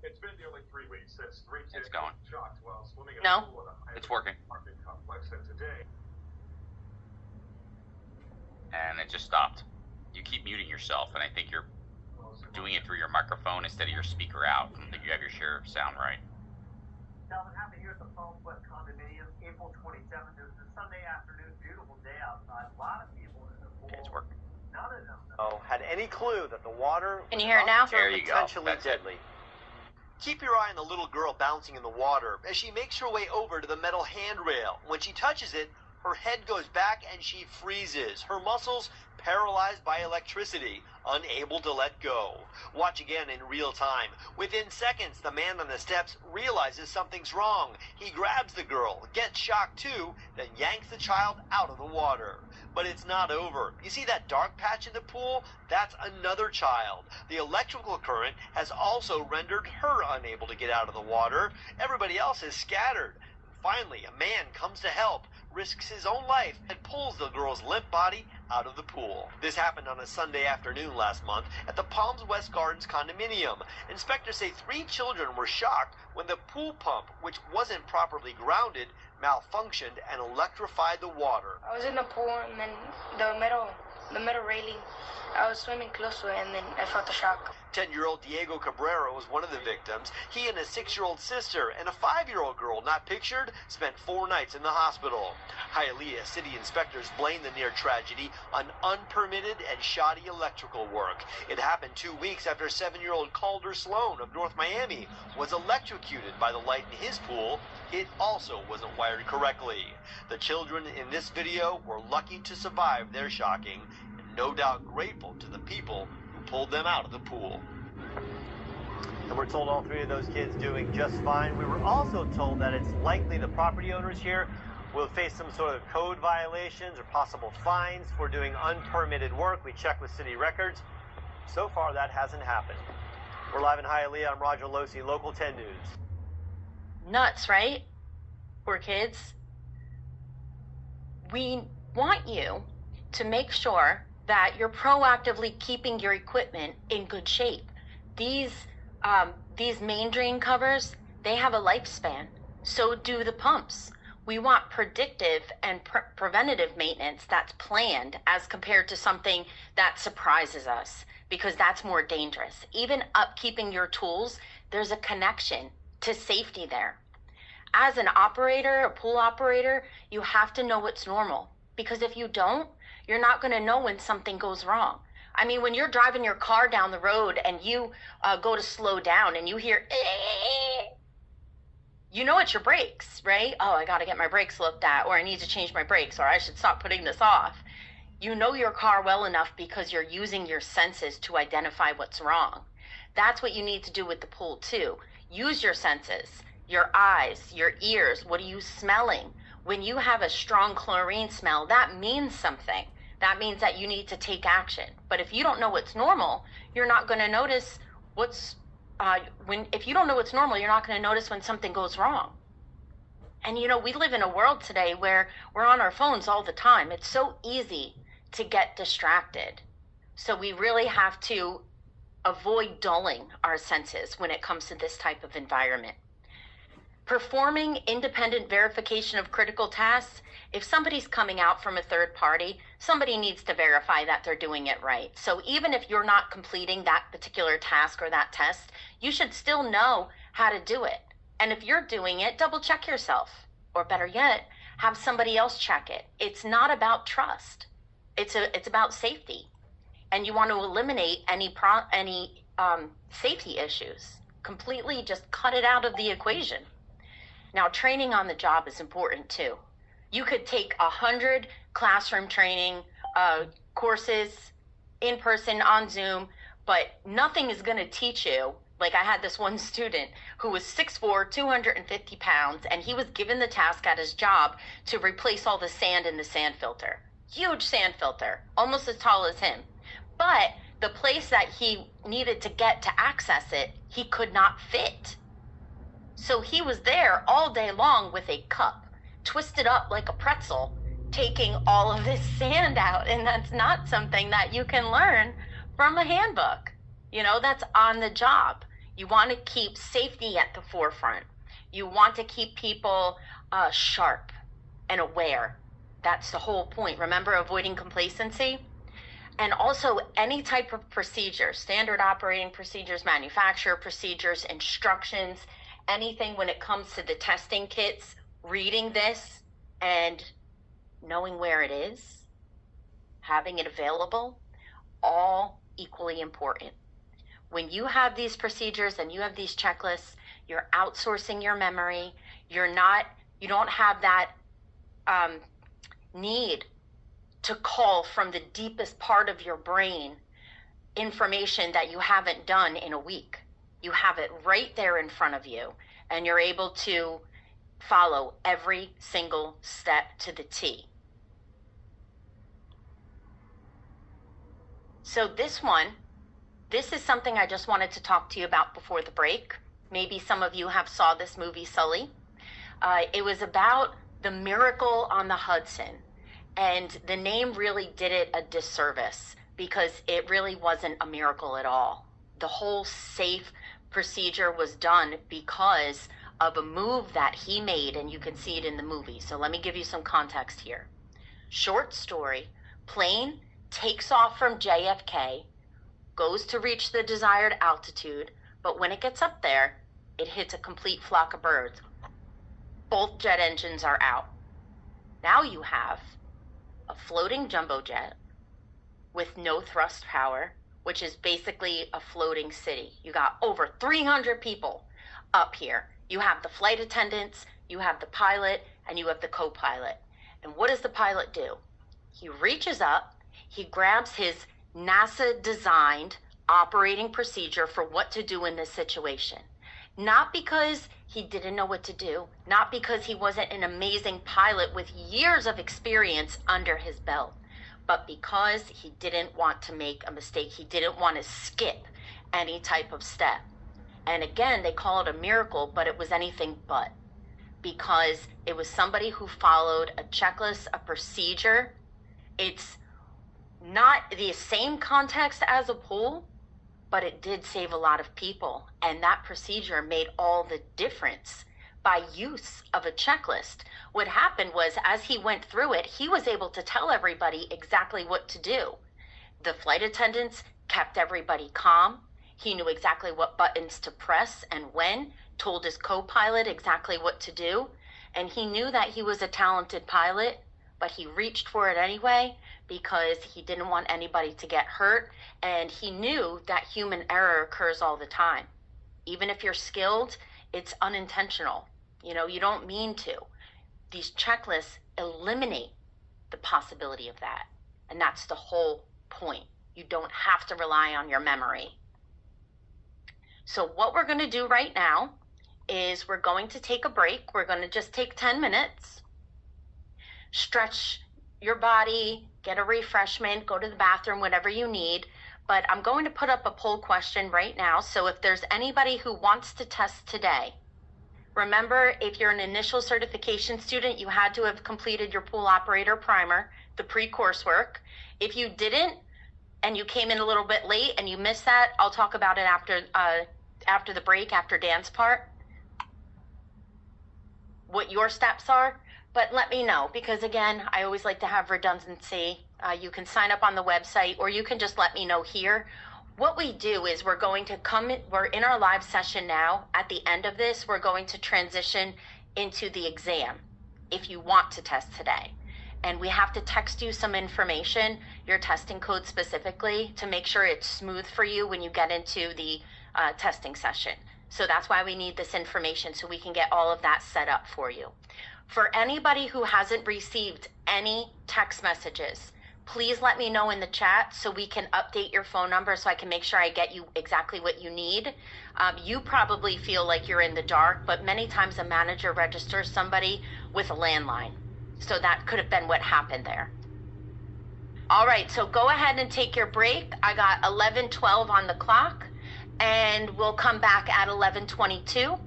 It's been nearly 3 weeks since 3 kids It's going. shocked while swimming in No. a pool at a It's working. apartment complex, and today. And it just stopped. You keep muting yourself, and I think you're doing it through your microphone instead of your speaker out, and you have your share of sound right. Calvin, happened here at the Palms West condominium, April 27th. It was a Sunday afternoon, beautiful day outside. A lot of people in the pool. It's working. None of them. Had any clue that the water Can was you hear it now? There you go. potentially That's it. deadly. Keep your eye on the little girl bouncing in the water as she makes her way over to the metal handrail. When she touches it, Her head goes back and she freezes. Her muscles paralyzed by electricity, unable to let go. Watch again in real time. Within seconds, the man on the steps realizes something's wrong. He grabs the girl, gets shocked too, then yanks the child out of the water. But it's not over. You see that dark patch in the pool? That's another child. The electrical current has also rendered her unable to get out of the water. Everybody else is scattered. Finally, a man comes to help, risks his own life, and pulls the girl's limp body out of the pool. This happened on a Sunday afternoon last month at the Palms West Gardens condominium. Inspectors say 3 children were shocked when the pool pump, which wasn't properly grounded, malfunctioned and electrified the water. I was in the pool and then the metal railing, I was swimming close to it and then I felt a shock. 10-year-old Diego Cabrera was one of the victims. He and his 6-year-old sister and a 5-year-old girl, not pictured, spent 4 nights in the hospital. Hialeah city inspectors blame the near tragedy on unpermitted and shoddy electrical work. It happened 2 weeks after 7-year-old Calder Sloan of North Miami was electrocuted by the light in his pool. It also wasn't wired correctly. The children in this video were lucky to survive their shocking, and no doubt grateful to the people who pulled them out of the pool. And we're told all 3 of those kids doing just fine. We were also told that it's likely the property owners here will face some sort of code violations or possible fines for doing unpermitted work. We checked with city records. So far, that hasn't happened. We're live in Hialeah. I'm Roger Losi, Local 10 News. Nuts, right? Poor kids. We want you to make sure that you're proactively keeping your equipment in good shape. These main drain covers, they have a lifespan. So do the pumps. We want predictive and preventative maintenance that's planned as compared to something that surprises us, because that's more dangerous. Even upkeeping your tools, there's a connection to safety there. As an operator, a pool operator, you have to know what's normal, because if you don't, you're not going to know when something goes wrong. I mean, when you're driving your car down the road and you go to slow down and you hear, you know it's your brakes, right? Oh, I got to get my brakes looked at, or I need to change my brakes, or I should stop putting this off. You know your car well enough because you're using your senses to identify what's wrong. That's what you need to do with the pool too. Use your senses, your eyes, your ears. What are you smelling? When you have a strong chlorine smell, that means something. That means that you need to take action. But if you don't know what's normal, you're not going to notice if you don't know what's normal, you're not going to notice when something goes wrong. And you know, we live in a world today where we're on our phones all the time. It's so easy to get distracted. So we really have to avoid dulling our senses when it comes to this type of environment. Performing independent verification of critical tasks. If somebody's coming out from a third party, somebody needs to verify that they're doing it right. So even if you're not completing that particular task or that test, you should still know how to do it. And if you're doing it, double check yourself. Or better yet, have somebody else check it. It's not about trust. It's about safety. And you want to eliminate any safety issues. Completely just cut it out of the equation. Now, training on the job is important too. You could take 100 classroom training courses in person on Zoom, but nothing is going to teach you. Like, I had this one student who was 6'4", 250 pounds, and he was given the task at his job to replace all the sand in the sand filter. Huge sand filter, almost as tall as him. But the place that he needed to get to access it, he could not fit. So he was there all day long with a cup, twisted up like a pretzel, taking all of this sand out. And that's not something that you can learn from a handbook. You know, that's on the job. You want to keep safety at the forefront. You want to keep people sharp and aware. That's the whole point. Remember, avoiding complacency? And also any type of procedure, standard operating procedures, manufacturer procedures, instructions, anything when it comes to the testing kits, reading this and knowing where it is, having it available, all equally important. When you have these procedures and you have these checklists, you're outsourcing your memory. You don't have that need to call from the deepest part of your brain information that you haven't done in a week. You have it right there in front of you, and you're able to follow every single step to the T. So this is something I just wanted to talk to you about before the break. Maybe some of you have saw this movie, Sully. It was about the miracle on the Hudson, and the name really did it a disservice because it really wasn't a miracle at all. The whole safe procedure was done because of a move that he made, and you can see it in the movie. So let me give you some context here. Short story, plane takes off from JFK, goes to reach the desired altitude, but when it gets up there, it hits a complete flock of birds. Both jet engines are out. Now you have a floating jumbo jet with no thrust power, which is basically a floating city. You got over 300 people up here. You have the flight attendants, you have the pilot, and you have the co-pilot. And what does the pilot do? He reaches up, he grabs his NASA-designed operating procedure for what to do in this situation. Not because he didn't know what to do, not because he wasn't an amazing pilot with years of experience under his belt, but because he didn't want to make a mistake. He didn't want to skip any type of step. And again, they call it a miracle, but it was anything but, because it was somebody who followed a checklist, a procedure. It's not the same context as a pool, but it did save a lot of people. And that procedure made all the difference by use of a checklist. What happened was, as he went through it, he was able to tell everybody exactly what to do. The flight attendants kept everybody calm. He knew exactly what buttons to press and when, told his co-pilot exactly what to do. And he knew that he was a talented pilot, but he reached for it anyway because he didn't want anybody to get hurt. And he knew that human error occurs all the time. Even if you're skilled, it's unintentional. You know, you don't mean to. These checklists eliminate the possibility of that. And that's the whole point. You don't have to rely on your memory. So what we're going to do right now is we're going to take a break. We're going to just take 10 minutes, stretch your body, get a refreshment, go to the bathroom, whatever you need. But I'm going to put up a poll question right now. So if there's anybody who wants to test today, remember, if you're an initial certification student, you had to have completed your pool operator primer, the pre-coursework. If you didn't, and you came in a little bit late and you missed that, I'll talk about it after the break, after Dan's part, what your steps are. But let me know, because again, I always like to have redundancy. You can sign up on the website, or you can just let me know here. What we do is we're going to we're in our live session now. At the end of this, we're going to transition into the exam if you want to test today. And we have to text you some information, your testing code specifically, to make sure it's smooth for you when you get into the testing session. So that's why we need this information, so we can get all of that set up for you. For anybody who hasn't received any text messages, please let me know in the chat so we can update your phone number so I can make sure I get you exactly what you need. You probably feel like you're in the dark, but many times a manager registers somebody with a landline. So that could have been what happened there. All right, so go ahead and take your break. I got 11:12 on the clock, and we'll come back at 11:22.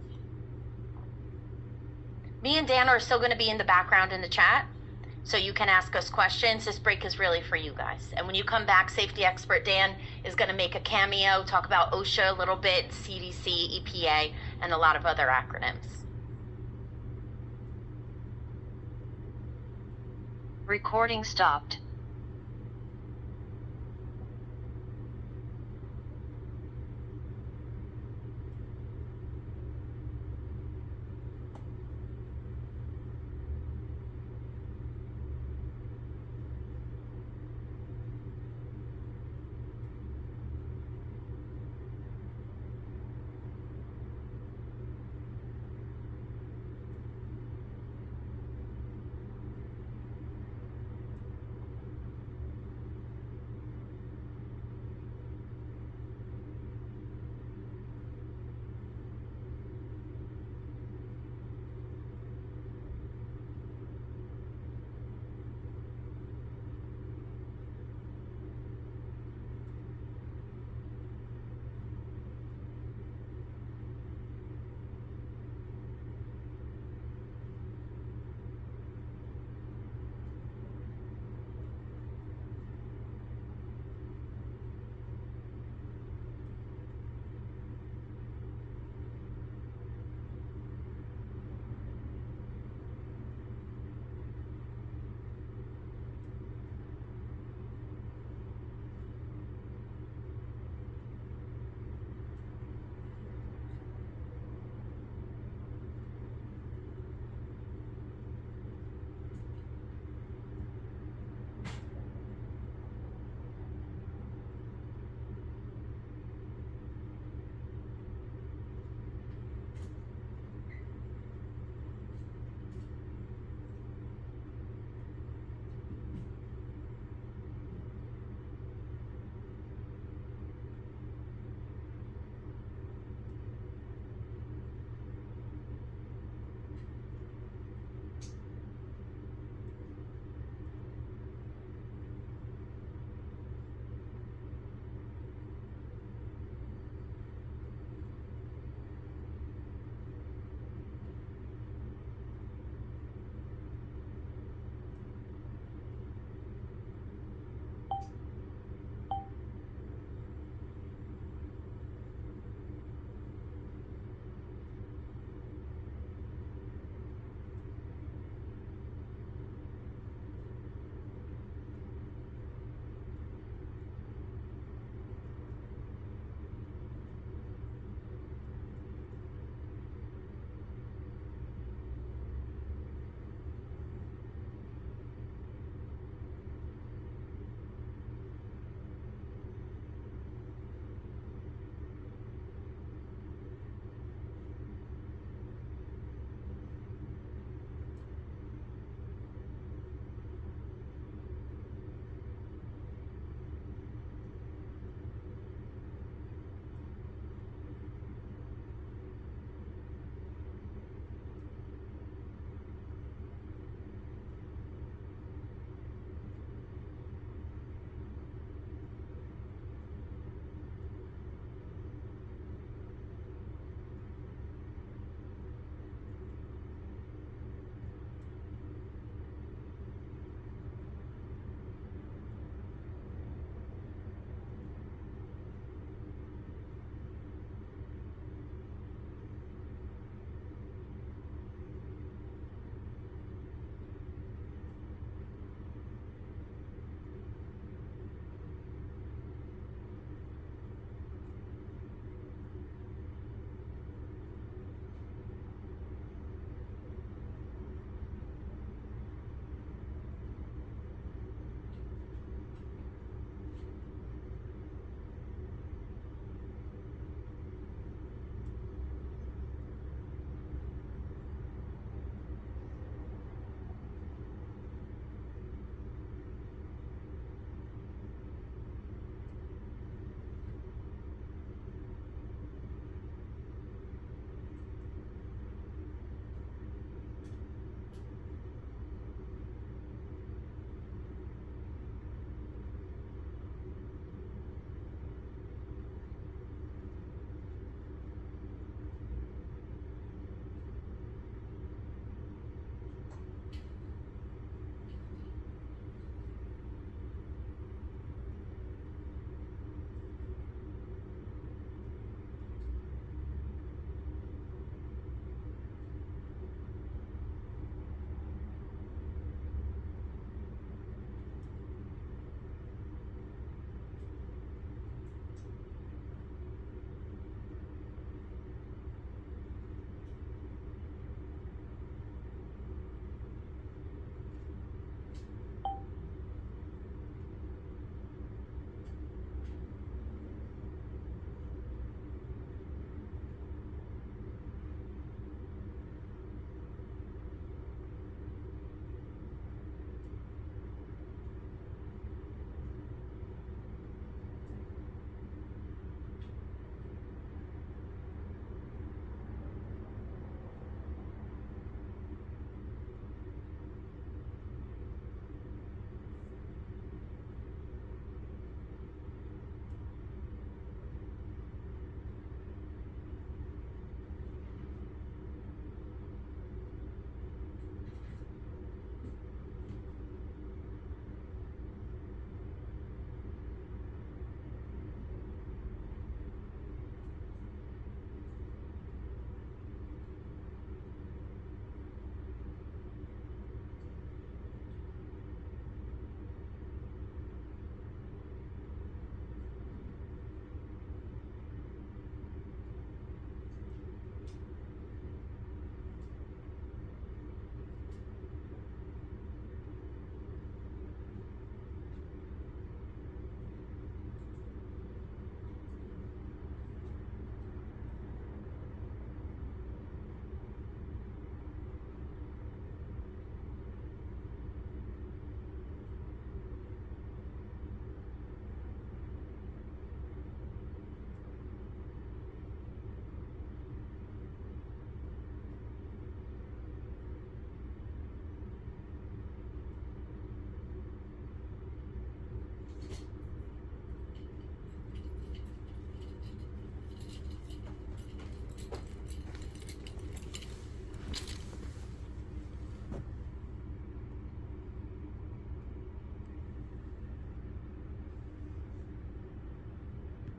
Me and Dan are still going to be in the background in the chat, so you can ask us questions. This break is really for you guys. And when you come back, safety expert Dan is going to make a cameo, talk about OSHA a little bit, CDC, EPA, and a lot of other acronyms. Recording stopped.